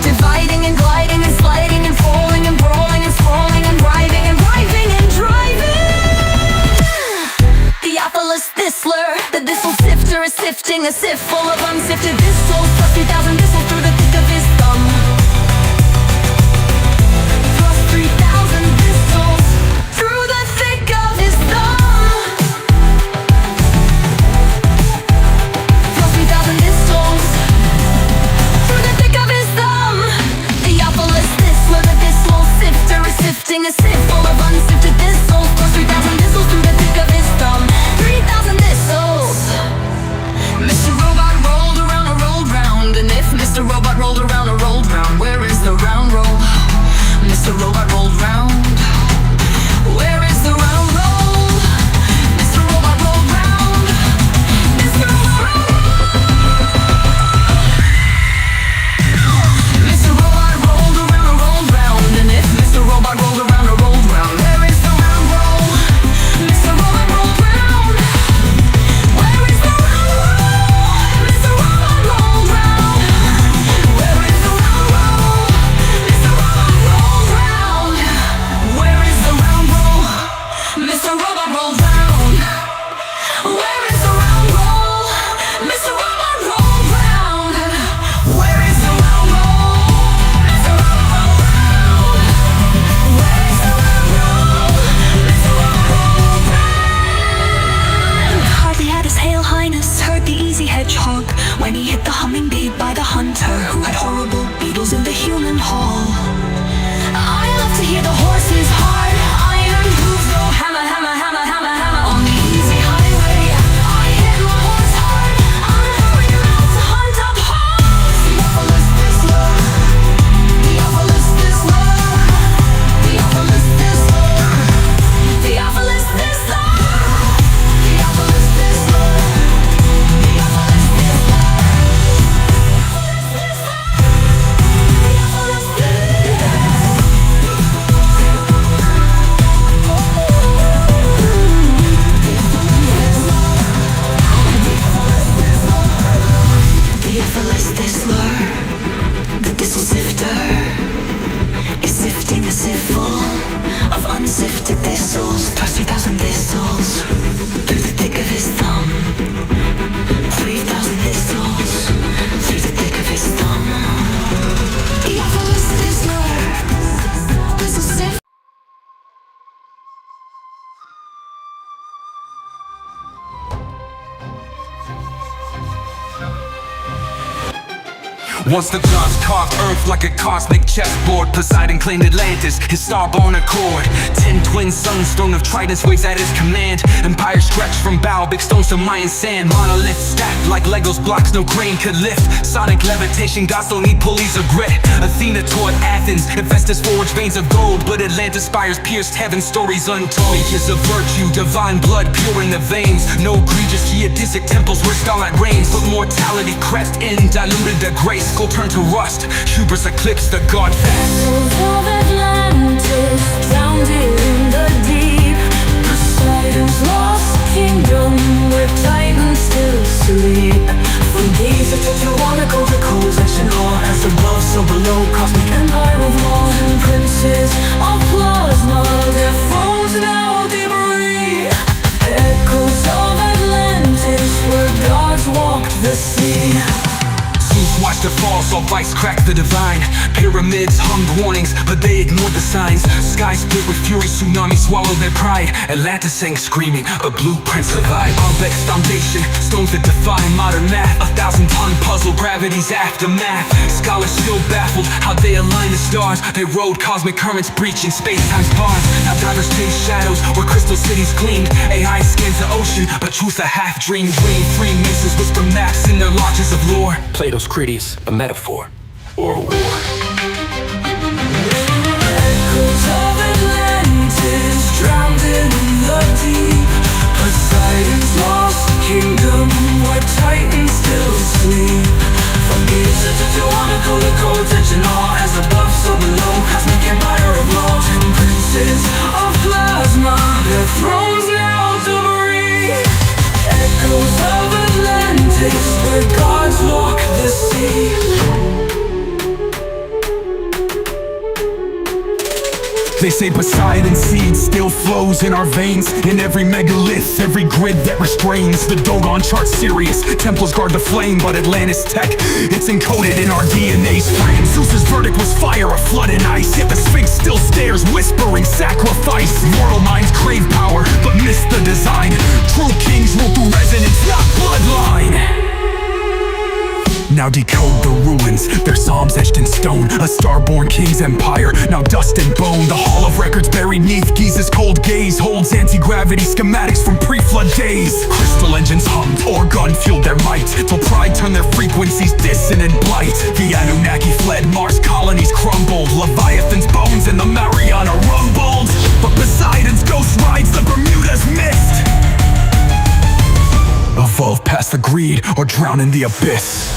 Dividing and gliding and sliding and falling and brawling and sprawling and driving and riving and driving. Theophilus Thistler, the thistle sifter, is sifting a sieve full of unsifted thistles. Plus 3,000 thistles through the thick of his thumb. Plus 3,000 thistles through the thick of his thumb. Plus 3,000 thistles through the thick of his thumb. Theophilus Thistler, the thistle sifter, is sifting a sieve full of unsifted thistles. Plus 3,000 thistles through the thick of his thumb. 3,000 thistles. Mr. Robot rolled around and rolled round, and if Mr. Robot rolled around and rolled round, where is the round roll? Mr. Robot rolled round. Where is the round roll? Mr. Robot rolled round. Mr. Robot Mr. Robot rolled around and rolled round, and if Mr. Robot rolled around and rolled round, where is the round roll? Mr. Robot rolled round. Where is the round roll? Mr. Robot rolled round. Where is the round roll? Mr. Robot rolled round. Where is the round roll? Mr. Robot rolled round. Where is the round roll? Mr. Robot rolled round. Where is the round roll? Mr. Robot rolled round. Where is the round roll? Mr. Robot rolled round. Hardly had his Hail Highness heard the easy hedgehog when he hit the humming bee by the hunter who had horrible beetles in the human hall. I love to hear the horse's hard iron hooves go hammer, hammer, hammer, hammer, hammer on the easy highway. I hit my horse hard. I'm hurrying around to hunt up hogs. Theophilus Thistler. Theophilus Thistler. Theophilus Thistler. Theophilus Thistler. Theophilus Thistler. Theophilus Thistler. Theophilus Theophilus Thistler, the thistle sifter, is sifting a sieve full of unsifted thistles. Plus 3,000 thistles through the thick of his thumb. 3,000 thistles through the thick of his thumb. Theophilus Thistler, thistle sifter. Once the gods carved earth like a cosmic chessboard, Poseidon claimed Atlantis, his star-born accord. 10 twin suns, throne of tridents waves at his command. Empire stretched from bow, big stones to Mayan sand. Monoliths stacked like Legos blocks no crane could lift. Sonic levitation, gods don't need pulleys or grit. Athena taught Athens, Hephaestus forged veins of gold, but Atlantis spires pierced heaven, stories untold. Years of virtue, divine blood pure in the veins. No egregious geodesic temples where starlight reigns, but mortality crept in, diluted the grace. Gold turned to rust, hubris eclipsed the god fast. Of Atlantis, drowned in the deep. Poseidon's lost kingdom, where titans still sleep. From Giza to Tiwanaku, the coalition law as above, so below. Cosmic empire of law and princes of plasma, their thrones now debris. Echoes of Atlantis, where gods walked the sea. Watch the fall, saw vice crack the divine. Pyrrhic Pyramids hummed warnings, but they ignored the signs. Sky split with fury, tsunami swallowed their pride. Atlantis sang screaming, but blueprints survived. Baalbek's foundation, stones that defy modern math. 1,000-ton puzzle, gravity's aftermath. Scholars still baffled how they align the stars. They rode cosmic currents, breaching space-time's bars. Now divers chase shadows where crystal cities gleamed. AI scans the ocean, but truth a half-dream. Freemasons whisper maps in their lodges of lore. Plato's Critias, a metaphor or a war. Echoes of Atlantis drowned in the deep. Poseidon's lost kingdom where titans still sleep. From Giza to Tijuana, the cold tension all as above, so below. Cosmic empire of law, 10 princes of plasma, their thrones now debris. Echoes of Atlantis where gods walk the sea. They say Poseidon's seed still flows in our veins. In every megalith, every grid that restrains. The Dogon chart Sirius, Templars guard the flame. But Atlantis tech, it's encoded in our DNA's frame. Zeus's verdict was fire, a flood in ice. Yet the Sphinx still stares, whispering sacrifice. Mortal minds crave power, but miss the design. True kings rule through resonance, not bloodline. Now decode the ruins, their psalms etched in stone. A star-born king's empire, now dust and bone. The hall of records buried neath Giza's cold gaze holds anti-gravity schematics from pre-flood days. Crystal engines hummed, organ fueled their might, till pride turned their frequencies dissonant blight. The Anunnaki fled, Mars colonies crumbled. Leviathan's bones and the Mariana rumbled. But Poseidon's ghost rides the Bermuda's mist. Evolve past the greed or drown in the abyss.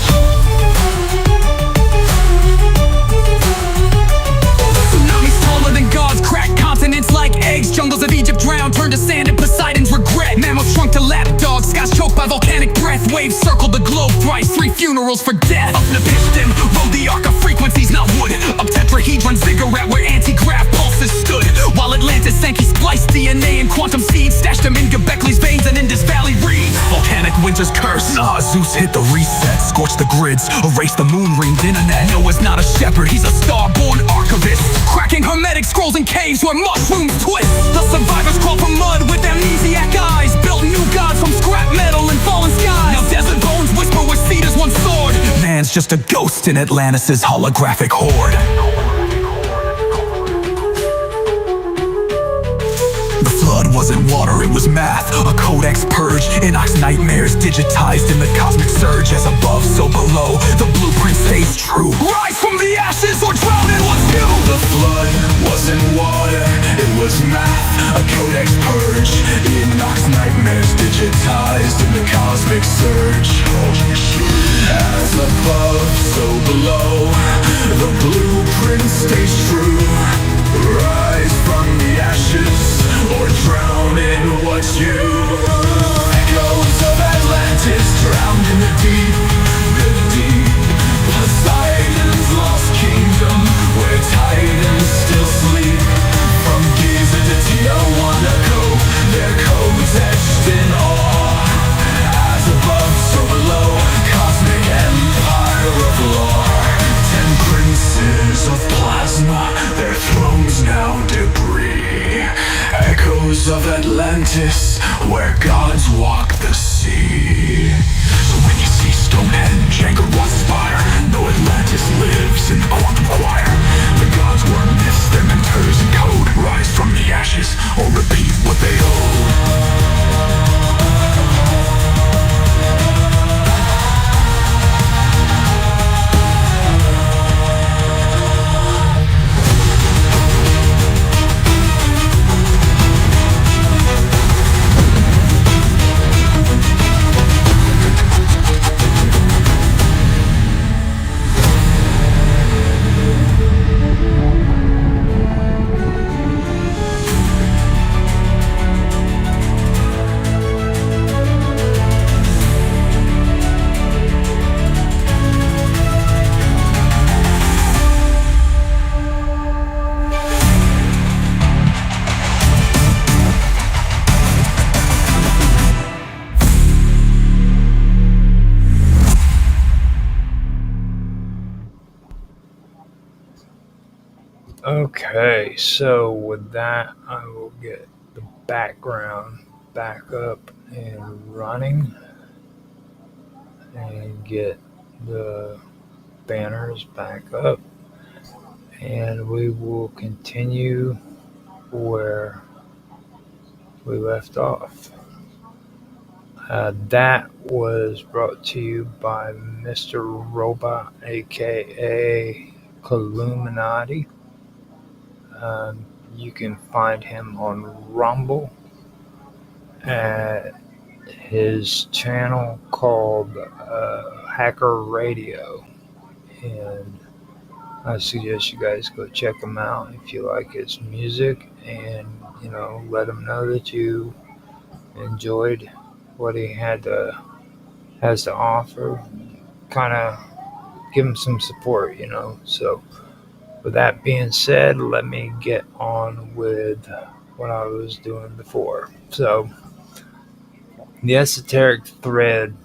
Tsunamis taller than gods, crack continents like eggs. Jungles of Egypt drowned, turned to sand in Poseidon's regret. Mammals shrunk to lapdogs, skies choked by volcanic breath. Waves circled the globe thrice, 3 funerals for death. Up Nepistim, rode the arc of frequencies, not wood. Up tetrahedron ziggurat where anti-grav pulses stood. While Atlantis sank, he spliced DNA and quantum seeds, stashed them in Göbekley's veins and Indus Valley reeds. Volcanic winter's curse, Zeus hit the reset, scorched the grids, erased the moon-ringed internet. Noah's not a shepherd, he's a star-born archivist, cracking hermetic scrolls in caves where mushrooms twist. The survivors crawled from mud with amnesiac eyes, built new gods from scrap metal and fallen skies. Now desert bones whisper where cedars once soared. Man's just a ghost in Atlantis' holographic horde. Blood wasn't water, it was math. A codex purge, Enoch's nightmares digitized in the cosmic surge. As above, so below, the blueprint stays true. Rise from the ashes or drown in what's new. The flood wasn't water, it was math. A codex purge, Enoch's nightmares digitized in the cosmic surge. As above, so below, the blueprint stays true. Rise from the ashes or drown in what's you. Echoes of Atlantis drowned in the deep, the deep. Poseidon's lost kingdom where titans still sleep. From Giza to Tijuana, their codes etched in awe. As above, so below, cosmic empire of law. 10 princes of plasma, their thrones now debris. Echoes of Atlantis, where gods walk the sea. So when you see Stonehenge, Angkor Wat's spire, know Atlantis lives in the quantum choir. The gods weren't myths, they're mentors in code. Rise from the ashes, or repeat what they owe. Okay, so with that, I will get the background back up and running and get the banners back up, and we will continue where we left off. That was brought to you by Mr. Robot, aka Columinati. You can find him on Rumble at his channel called Hacker Radio, and I suggest you guys go check him out if you like his music, and let him know that you enjoyed what he has to offer. Kind of give him some support. So, with that being said, let me get on with what I was doing before. So, the esoteric thread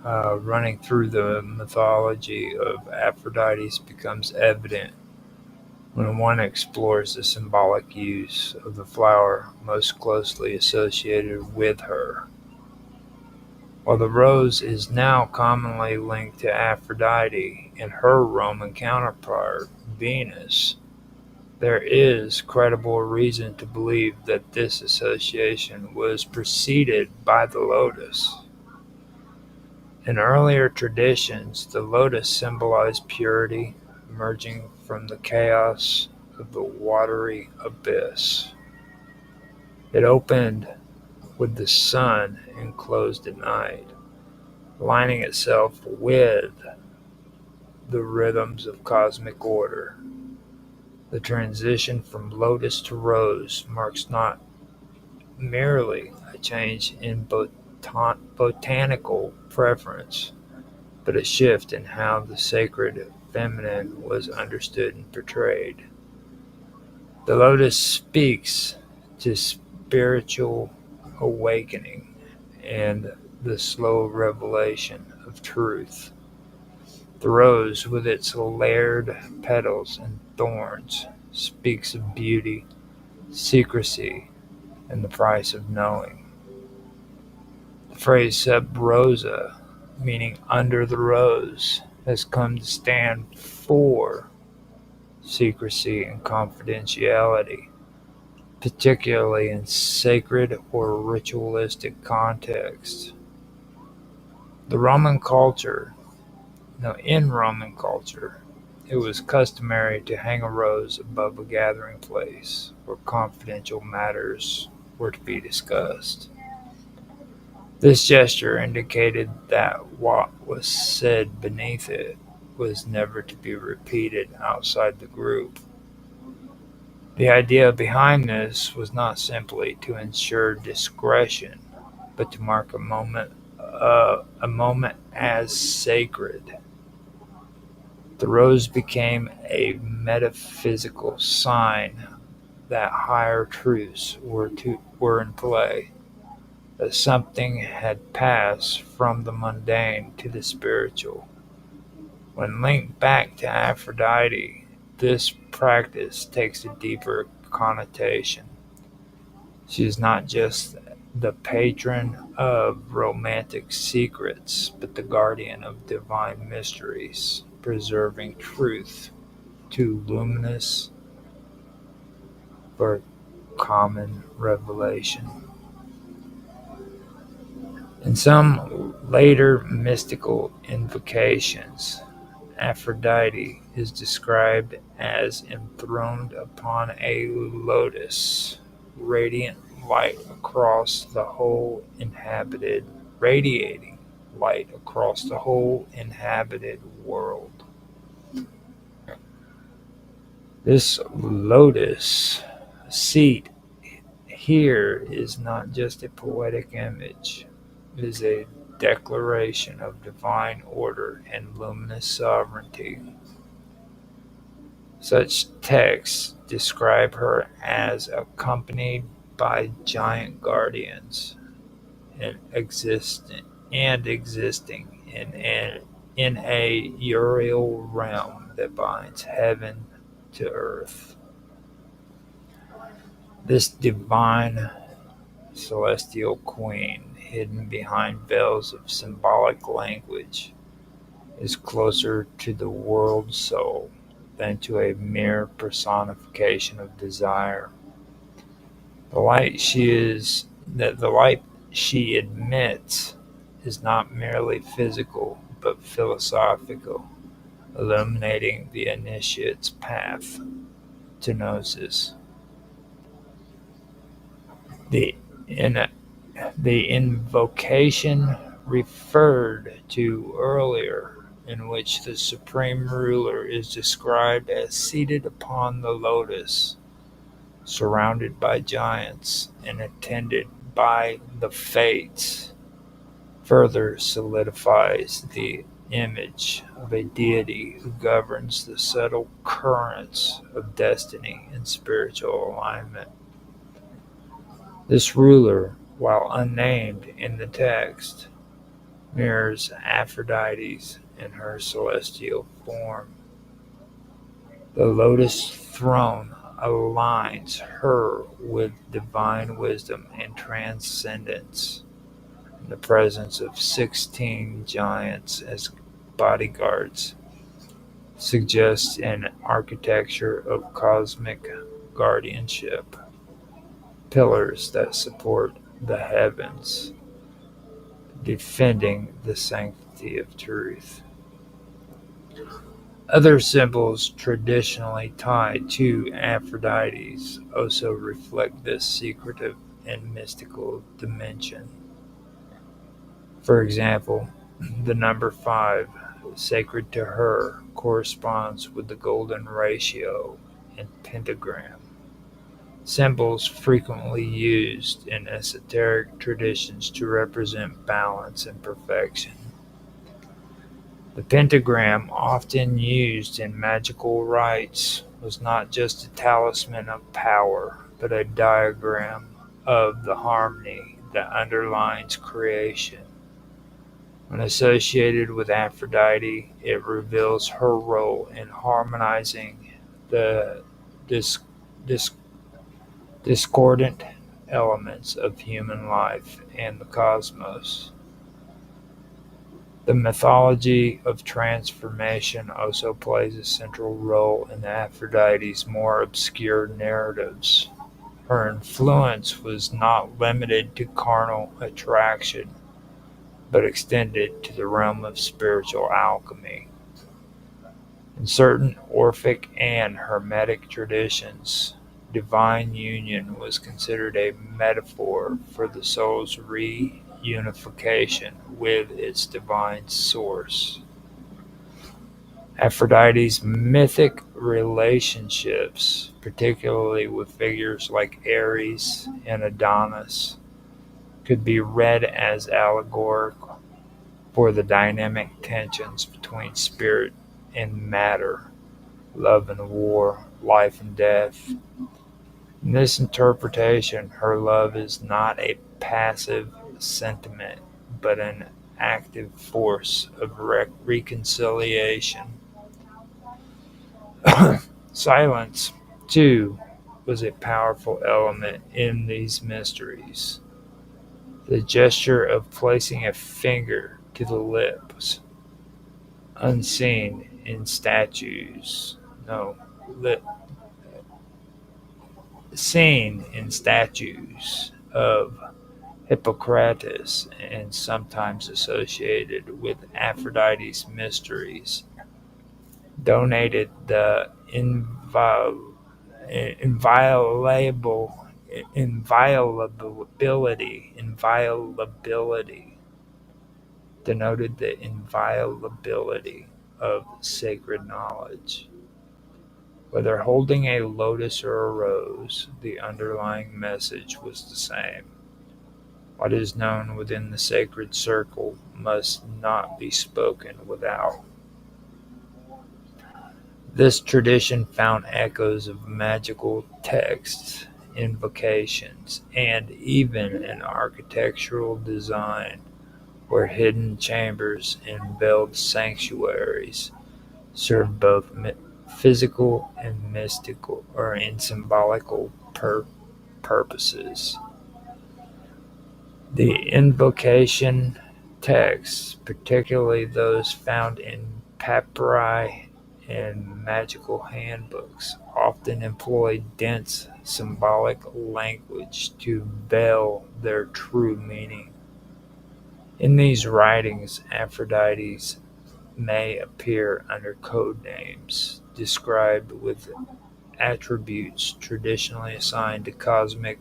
running through the mythology of Aphrodite becomes evident when one explores the symbolic use of the flower most closely associated with her. While the rose is now commonly linked to Aphrodite and her Roman counterpart, Venus, there is credible reason to believe that this association was preceded by the lotus. In earlier traditions, the lotus symbolized purity, emerging from the chaos of the watery abyss. It opened with the sun and closed at night, aligning itself with the rhythms of cosmic order. The transition from lotus to rose marks not merely a change in botanical preference, but a shift in how the sacred feminine was understood and portrayed. The lotus speaks to spiritual awakening and the slow revelation of truth. The rose, with its layered petals and thorns, speaks of beauty, secrecy, and the price of knowing. The phrase sub rosa, meaning under the rose, has come to stand for secrecy and confidentiality, particularly in sacred or ritualistic contexts. In Roman culture, it was customary to hang a rose above a gathering place where confidential matters were to be discussed. This gesture indicated that what was said beneath it was never to be repeated outside the group. The idea behind this was not simply to ensure discretion, but to mark a moment as sacred. The rose became a metaphysical sign that higher truths were in play, that something had passed from the mundane to the spiritual. When linked back to Aphrodite, this practice takes a deeper connotation. She is not just the patron of romantic secrets, but the guardian of divine mysteries, preserving truth too luminous for common revelation. In some later mystical invocations, Aphrodite is described as enthroned upon a lotus, radiating light across the whole inhabited world. This lotus seat here is not just a poetic image, it is a declaration of divine order and luminous sovereignty. Such texts describe her as accompanied by giant guardians and existing in a Uriel realm that binds heaven to earth. This divine celestial queen, hidden behind veils of symbolic language, is closer to the world soul than to a mere personification of desire. The light the light she emits is not merely physical but philosophical, illuminating the initiate's path to gnosis. The, in, the invocation referred to earlier, in which the supreme ruler is described as seated upon the lotus, surrounded by giants and attended by the Fates, further solidifies the image of a deity who governs the subtle currents of destiny and spiritual alignment. This ruler, while unnamed in the text, mirrors Aphrodite's in her celestial form. The lotus throne aligns her with divine wisdom and transcendence. In the presence of 16 giants as bodyguards suggests an architecture of cosmic guardianship, pillars that support the heavens, defending the sanctity of truth. Other symbols traditionally tied to Aphrodite's also reflect this secretive and mystical dimension. For example, the number 5, sacred to her, corresponds with the golden ratio and pentagram, symbols frequently used in esoteric traditions to represent balance and perfection. The pentagram, often used in magical rites, was not just a talisman of power, but a diagram of the harmony that underlines creation. When associated with Aphrodite, it reveals her role in harmonizing the discordant elements of human life and the cosmos. The mythology of transformation also plays a central role in Aphrodite's more obscure narratives. Her influence was not limited to carnal attraction, but extended to the realm of spiritual alchemy. In certain Orphic and Hermetic traditions, divine union was considered a metaphor for the soul's reunification with its divine source. Aphrodite's mythic relationships, particularly with figures like Ares and Adonis, could be read as allegorical for the dynamic tensions between spirit and matter, love and war, life and death. In this interpretation, her love is not a passive sentiment, but an active force of reconciliation. Silence, too, was a powerful element in these mysteries. The gesture of placing a finger to the lips, unseen in statues, seen in statues of Hippocrates and sometimes associated with Aphrodite's mysteries, donated the inviolability, denoted the inviolability of sacred knowledge. Whether holding a lotus or a rose, the underlying message was the same. What is known within the sacred circle must not be spoken without. This tradition found echoes of magical texts, invocations, and even an architectural design where hidden chambers and veiled sanctuaries served both physical and mystical, or in symbolical purposes. The invocation texts, particularly those found in papyri and magical handbooks, often employ dense symbolic language to veil their true meaning. In these writings, Aphrodites may appear under code names, described with attributes traditionally assigned to cosmic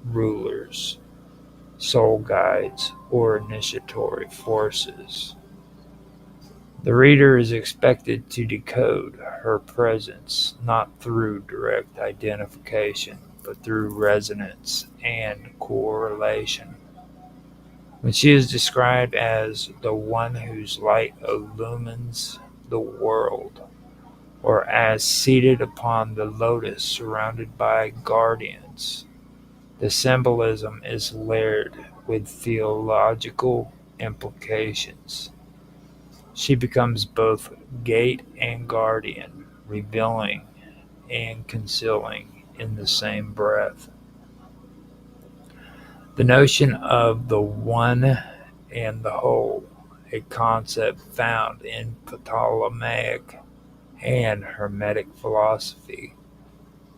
rulers, soul guides, or initiatory forces. The reader is expected to decode her presence not through direct identification, but through resonance and correlation. When she is described as the one whose light illumines the world, or as seated upon the lotus surrounded by guardians, the symbolism is layered with theological implications. She becomes both gate and guardian, revealing and concealing in the same breath. The notion of the one and the whole, a concept found in Ptolemaic and Hermetic philosophy,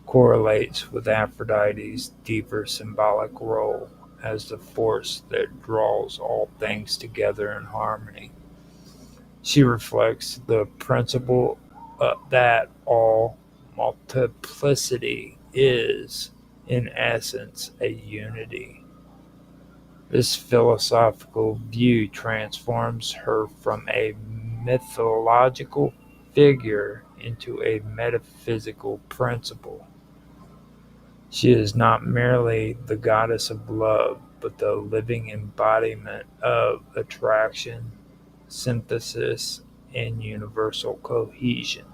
correlates with Aphrodite's deeper symbolic role as the force that draws all things together in harmony. She reflects the principle that all multiplicity is, in essence, a unity. This philosophical view transforms her from a mythological figure into a metaphysical principle. She is not merely the goddess of love, but the living embodiment of attraction, synthesis, and universal cohesion.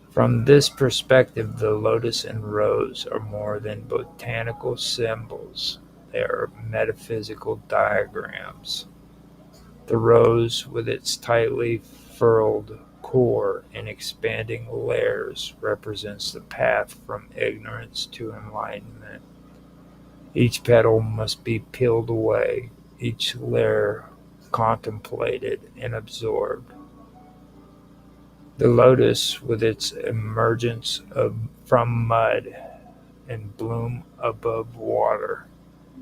From this perspective, the lotus and rose are more than botanical symbols, they are metaphysical diagrams. The rose, with its tightly furled core and expanding layers, represents the path from ignorance to enlightenment. Each petal must be peeled away, each layer contemplated and absorbed. The lotus, with its emergence from mud and bloom above water,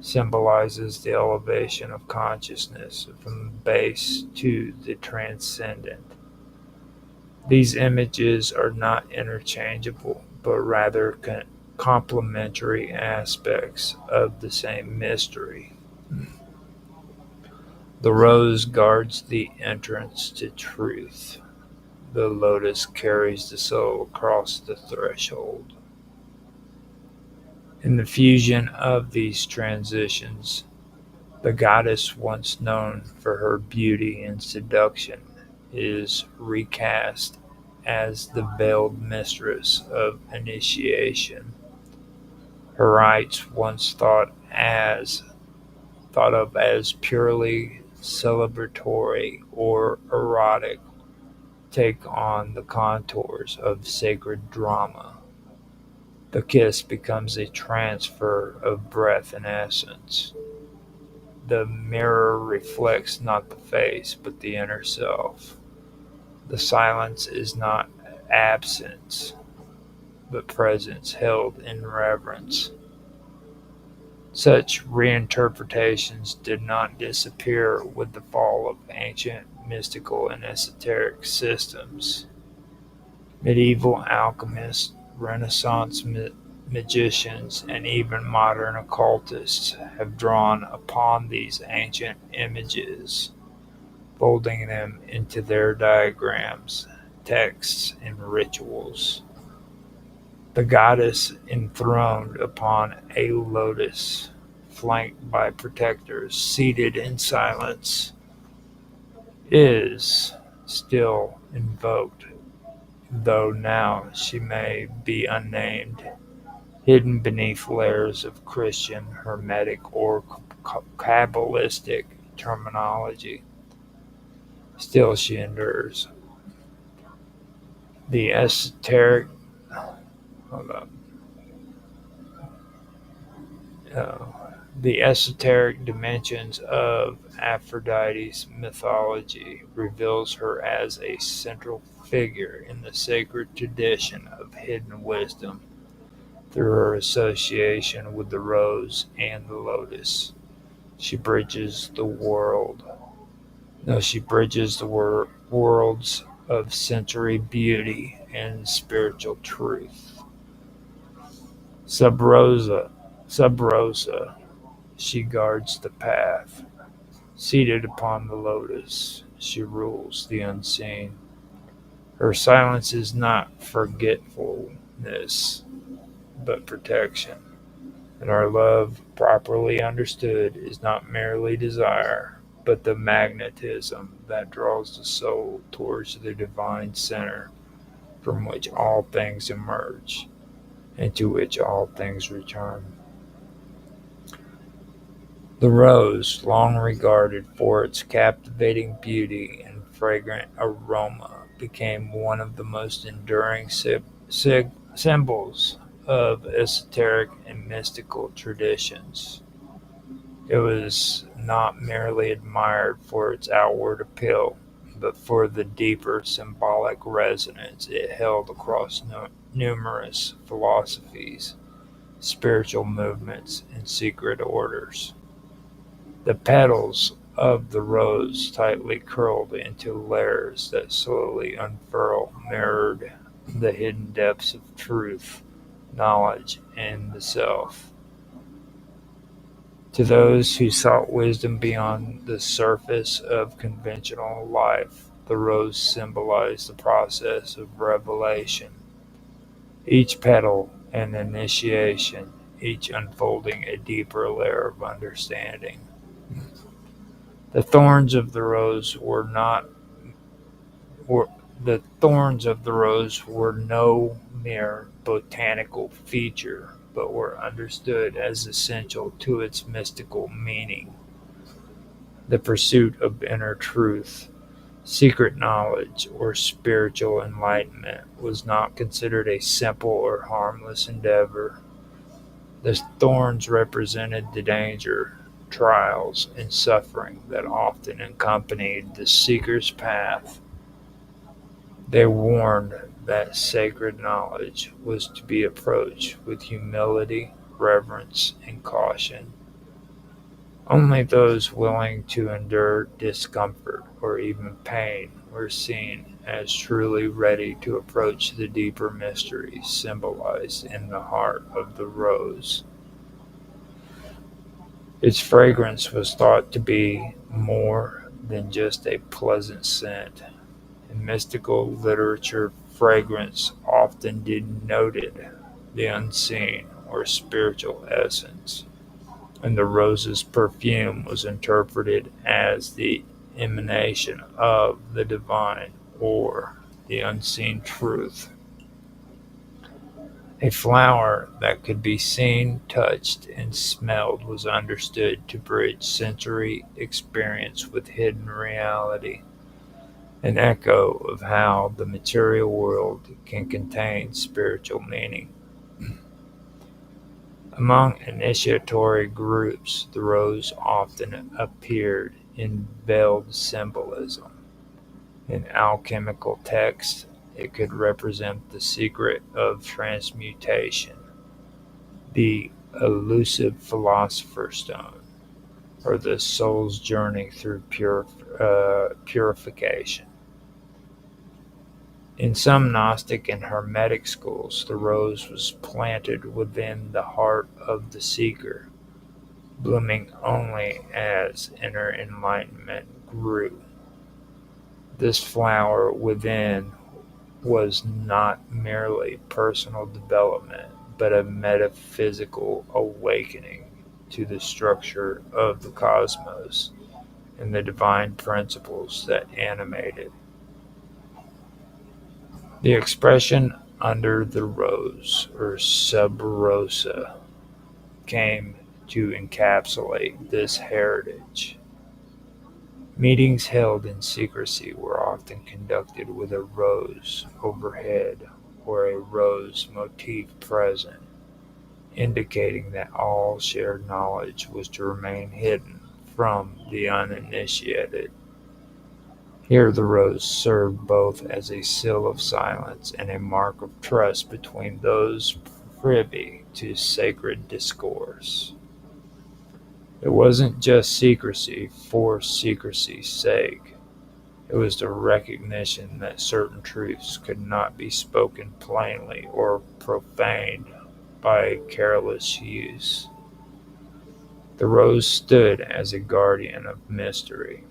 symbolizes the elevation of consciousness from the base to the transcendent. These images are not interchangeable, but rather complementary aspects of the same mystery. The rose guards the entrance to truth. The lotus carries the soul across the threshold. In the fusion of these transitions, the goddess once known for her beauty and seduction is recast as the veiled mistress of initiation. Her rites, once thought of as purely celebratory or erotic, take on the contours of sacred drama. The kiss becomes a transfer of breath and essence. The mirror reflects not the face, but the inner self. The silence is not absence, but presence held in reverence. Such reinterpretations did not disappear with the fall of ancient mystical and esoteric systems. Medieval alchemists, Renaissance magicians, and even modern occultists have drawn upon these ancient images, folding them into their diagrams, texts, and rituals. The goddess enthroned upon a lotus, flanked by protectors, seated in silence, is still invoked, though now she may be unnamed, hidden beneath layers of Christian, Hermetic, or Kabbalistic terminology. Still she endures. The esoteric uh, the esoteric dimensions of Aphrodite's mythology reveals her as a central figure in the sacred tradition of hidden wisdom through her association with the rose and the lotus. She bridges the world. No, she bridges the worlds of sensory beauty and spiritual truth. Sub Rosa, she guards the path. Seated upon the lotus, she rules the unseen. Her silence is not forgetfulness, but protection. And our love, properly understood, is not merely desire, but the magnetism that draws the soul towards the divine center from which all things emerge and to which all things return. The rose, long regarded for its captivating beauty and fragrant aroma, became one of the most enduring symbols of esoteric and mystical traditions. It was not merely admired for its outward appeal, but for the deeper symbolic resonance it held across numerous philosophies, spiritual movements, and secret orders. The petals of the rose, tightly curled into layers that slowly unfurl, mirrored the hidden depths of truth, knowledge, and the self. To those who sought wisdom beyond the surface of conventional life, the rose symbolized the process of revelation, each petal an initiation, each unfolding a deeper layer of understanding. The thorns of the rose were not were the thorns of the rose were no mere botanical feature, but were understood as essential to its mystical meaning. The pursuit of inner truth, secret knowledge, or spiritual enlightenment was not considered a simple or harmless endeavor. The thorns represented the danger, trials, and suffering that often accompanied the seeker's path. They warned that sacred knowledge was to be approached with humility, reverence, and caution. Only those willing to endure discomfort or even pain were seen as truly ready to approach the deeper mysteries symbolized in the heart of the rose. Its fragrance was thought to be more than just a pleasant scent. In mystical literature, fragrance often denoted the unseen or spiritual essence, and the rose's perfume was interpreted as the emanation of the divine or the unseen truth. A flower that could be seen, touched, and smelled was understood to bridge sensory experience with hidden reality, an echo of how the material world can contain spiritual meaning. Among initiatory groups, the rose often appeared in veiled symbolism. In alchemical texts, it could represent the secret of transmutation, the elusive philosopher's stone, or the soul's journey through purification. In some Gnostic and Hermetic schools, the rose was planted within the heart of the seeker, blooming only as inner enlightenment grew. This flower within was not merely personal development, but a metaphysical awakening to the structure of the cosmos and the divine principles that animate it. The expression "under the rose" or "sub rosa" came to encapsulate this heritage. Meetings held in secrecy were often conducted with a rose overhead or a rose motif present, indicating that all shared knowledge was to remain hidden from the uninitiated. Here the rose served both as a seal of silence and a mark of trust between those privy to sacred discourse. It wasn't just secrecy for secrecy's sake. It was the recognition that certain truths could not be spoken plainly or profaned by careless use. The rose stood as a guardian of mystery.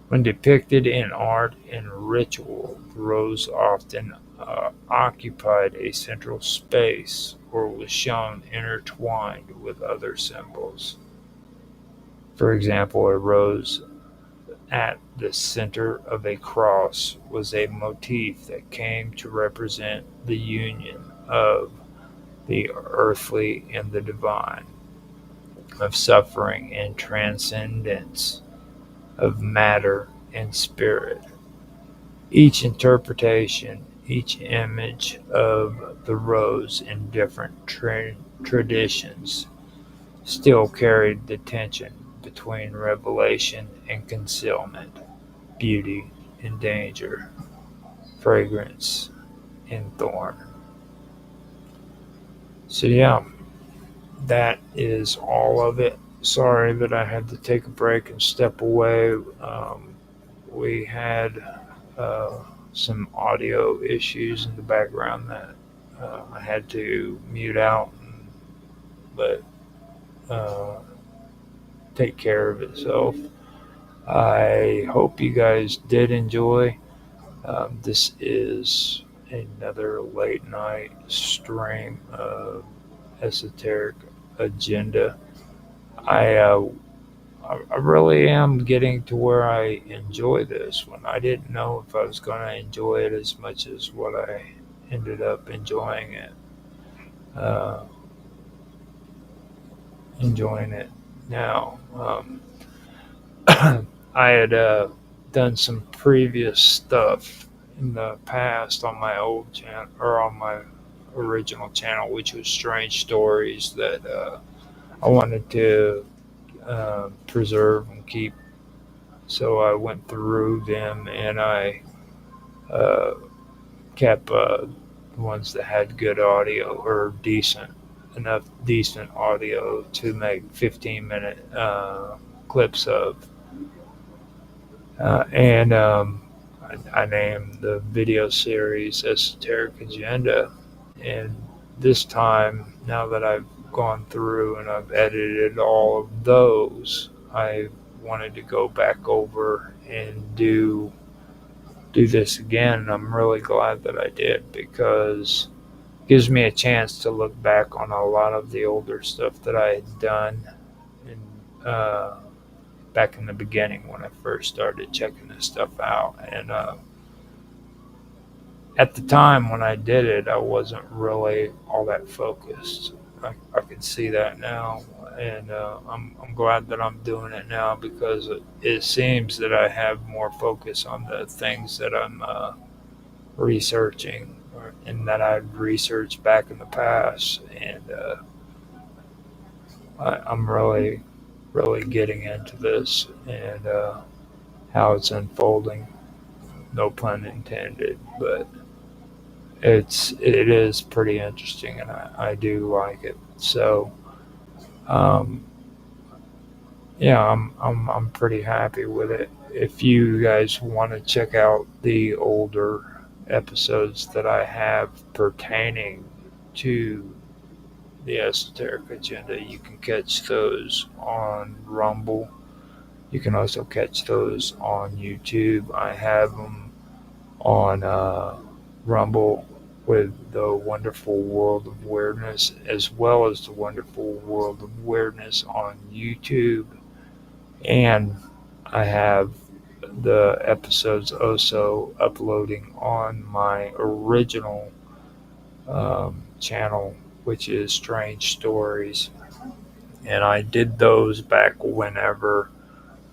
When depicted in art and ritual, the rose often occupied a central space or was shown intertwined with other symbols. For example, a rose at the center of a cross was a motif that came to represent the union of the earthly and the divine, of suffering and transcendence, of matter and spirit. Each interpretation, each image of the rose in different traditions still carried the tension between revelation and concealment, beauty and danger, fragrance and thorn. So yeah, that is all of it. Sorry that I had to take a break and step away. We had some audio issues in the background that I had to mute out and let take care of itself. I hope you guys did enjoy. This is another late night stream of Esoteric Agenda. I really am getting to where I enjoy this one. I didn't know if I was going to enjoy it as much as what I ended up enjoying it. Enjoying it now. I had done some previous stuff in the past on my old channel, or on my original channel, which was strange stories that I wanted to preserve and keep. So I went through them and I kept the ones that had good audio or decent audio to make 15-minute clips of. And I named the video series Esoteric Agenda. And this time, now that I've gone through and I've edited all of those, I wanted to go back over and do this again. And I'm really glad that I did, because it gives me a chance to look back on a lot of the older stuff that I had done back in the beginning when I first started checking this stuff out. And at the time when I did it, I wasn't really all that focused. I can see that now, and I'm glad that I'm doing it now, because it seems that I have more focus on the things that I'm researching, and that I've researched back in the past, and I'm really getting into this and how it's unfolding. No pun intended, but it is pretty interesting, and I do like it. So yeah, I'm pretty happy with it. If you guys want to check out the older episodes that I have pertaining to the Esoteric Agenda, you can catch those on Rumble. You can also catch those on YouTube. I have them on Rumble with the Wonderful World of Weirdness, as well as the Wonderful World of Weirdness on YouTube. And I have the episodes also uploading on my original channel, which is Strange Stories. And I did those back whenever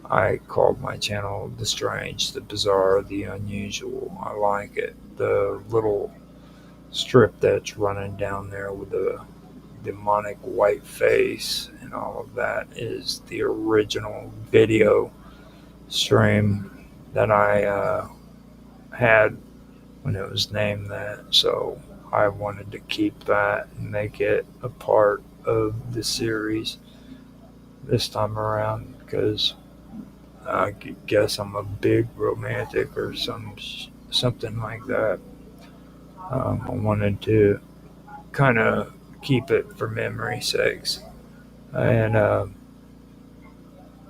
I called my channel The Strange, The Bizarre, The Unusual. I like it. The little strip that's running down there with the demonic white face and all of that is the original video stream that I had when it was named that. So I wanted to keep that and make it a part of the series this time around because I guess I'm a big romantic or something like that. I wanted to kind of keep it for memory sakes, and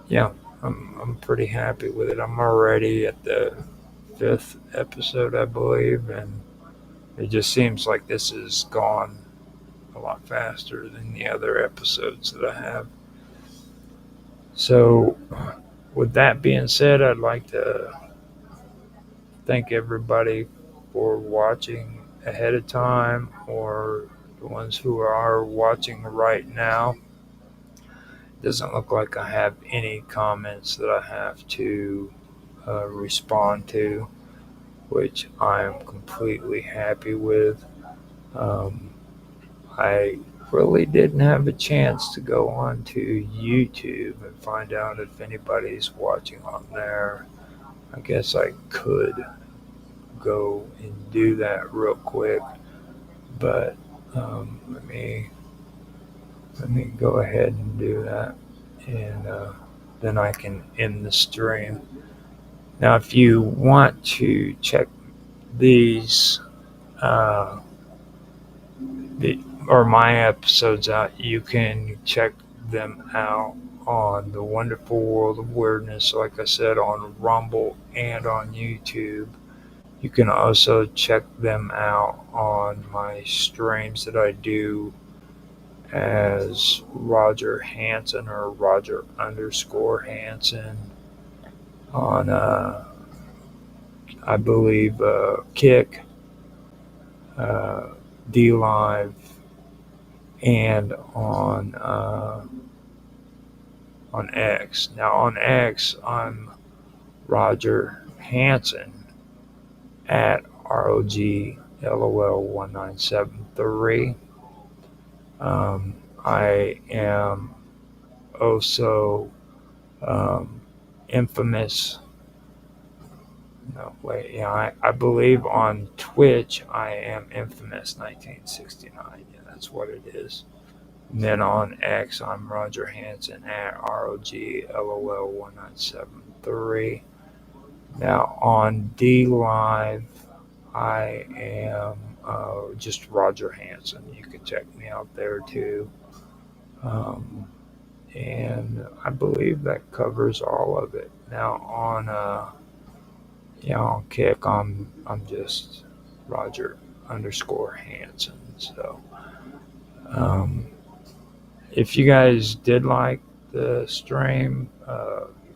yeah, I'm pretty happy with it. I'm already at the fifth episode, I believe, and it just seems like this has gone a lot faster than the other episodes that I have. So, with that being said, I'd like to thank everybody for watching ahead of time or the ones who are watching right now. It doesn't look like I have any comments that I have to respond to, which I am completely happy with. Um, I really didn't have a chance to go on to YouTube and find out if anybody's watching on there. I guess I could go and do that real quick, but let me go ahead and do that, and then I can end the stream. Now, if you want to check these uh, or my episodes out, you can check them out on the Wonderful World of Weirdness, like I said, on Rumble and on YouTube. You can also check them out on my streams that I do as Roger Hansen or Roger underscore Hansen on, I believe, Kick, D Live, and on X. Now on X, I'm Roger Hansen at ROGLOL1973. I am also infamous. No, wait, yeah, I believe on Twitch I am infamous 1969. Yeah, that's what it is. And then on X, I'm Roger Hansen at ROGLOL1973. Now on D Live, I am just Roger Hansen. You can check me out there too. And I believe that covers all of it. Now on on Kick, I'm just Roger underscore Hansen. So if you guys did like the stream,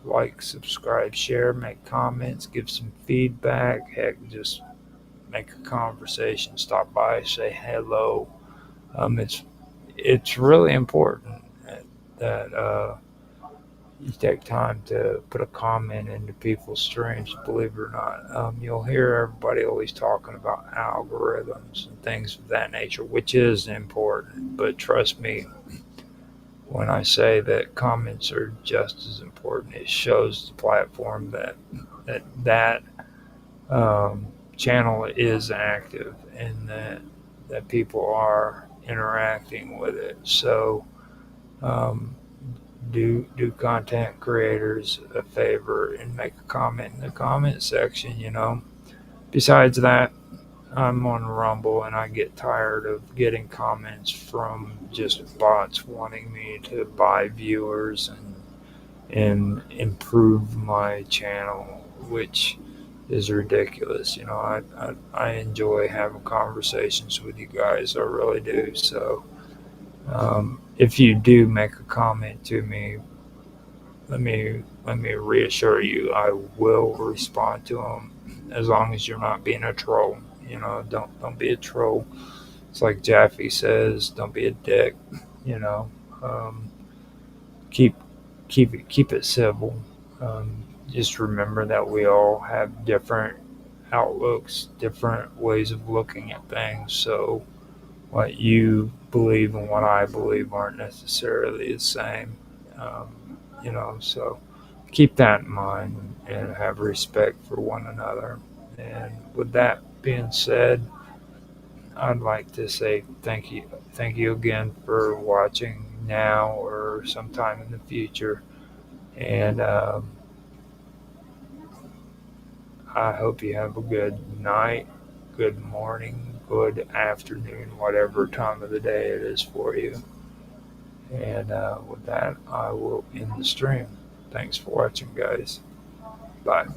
like, subscribe, share, make comments, give some feedback. Heck, just make a conversation. Stop by, say hello. It's really important that you take time to put a comment into people's streams. Believe it or not, you'll hear everybody always talking about algorithms and things of that nature, which is important. But trust me when I say that comments are just as important. It shows the platform that channel is active and that people are interacting with it. So do content creators a favor and make a comment in the comment section. Besides that, I'm on Rumble and I get tired of getting comments from just bots wanting me to buy viewers and improve my channel, which is ridiculous. I enjoy having conversations with you guys. I really do. So if you do make a comment to me, let me reassure you, I will respond to them as long as you're not being a troll. Don't be a troll. It's like Jaffe says, don't be a dick. Keep it civil. Just remember that we all have different outlooks, different ways of looking at things. So what you believe and what I believe aren't necessarily the same. So keep that in mind and have respect for one another. And with that being said, I'd like to say thank you again for watching now or sometime in the future. And I hope you have a good night, good morning, good afternoon, whatever time of the day it is for you. And with that, I will end the stream. Thanks for watching, guys. Bye.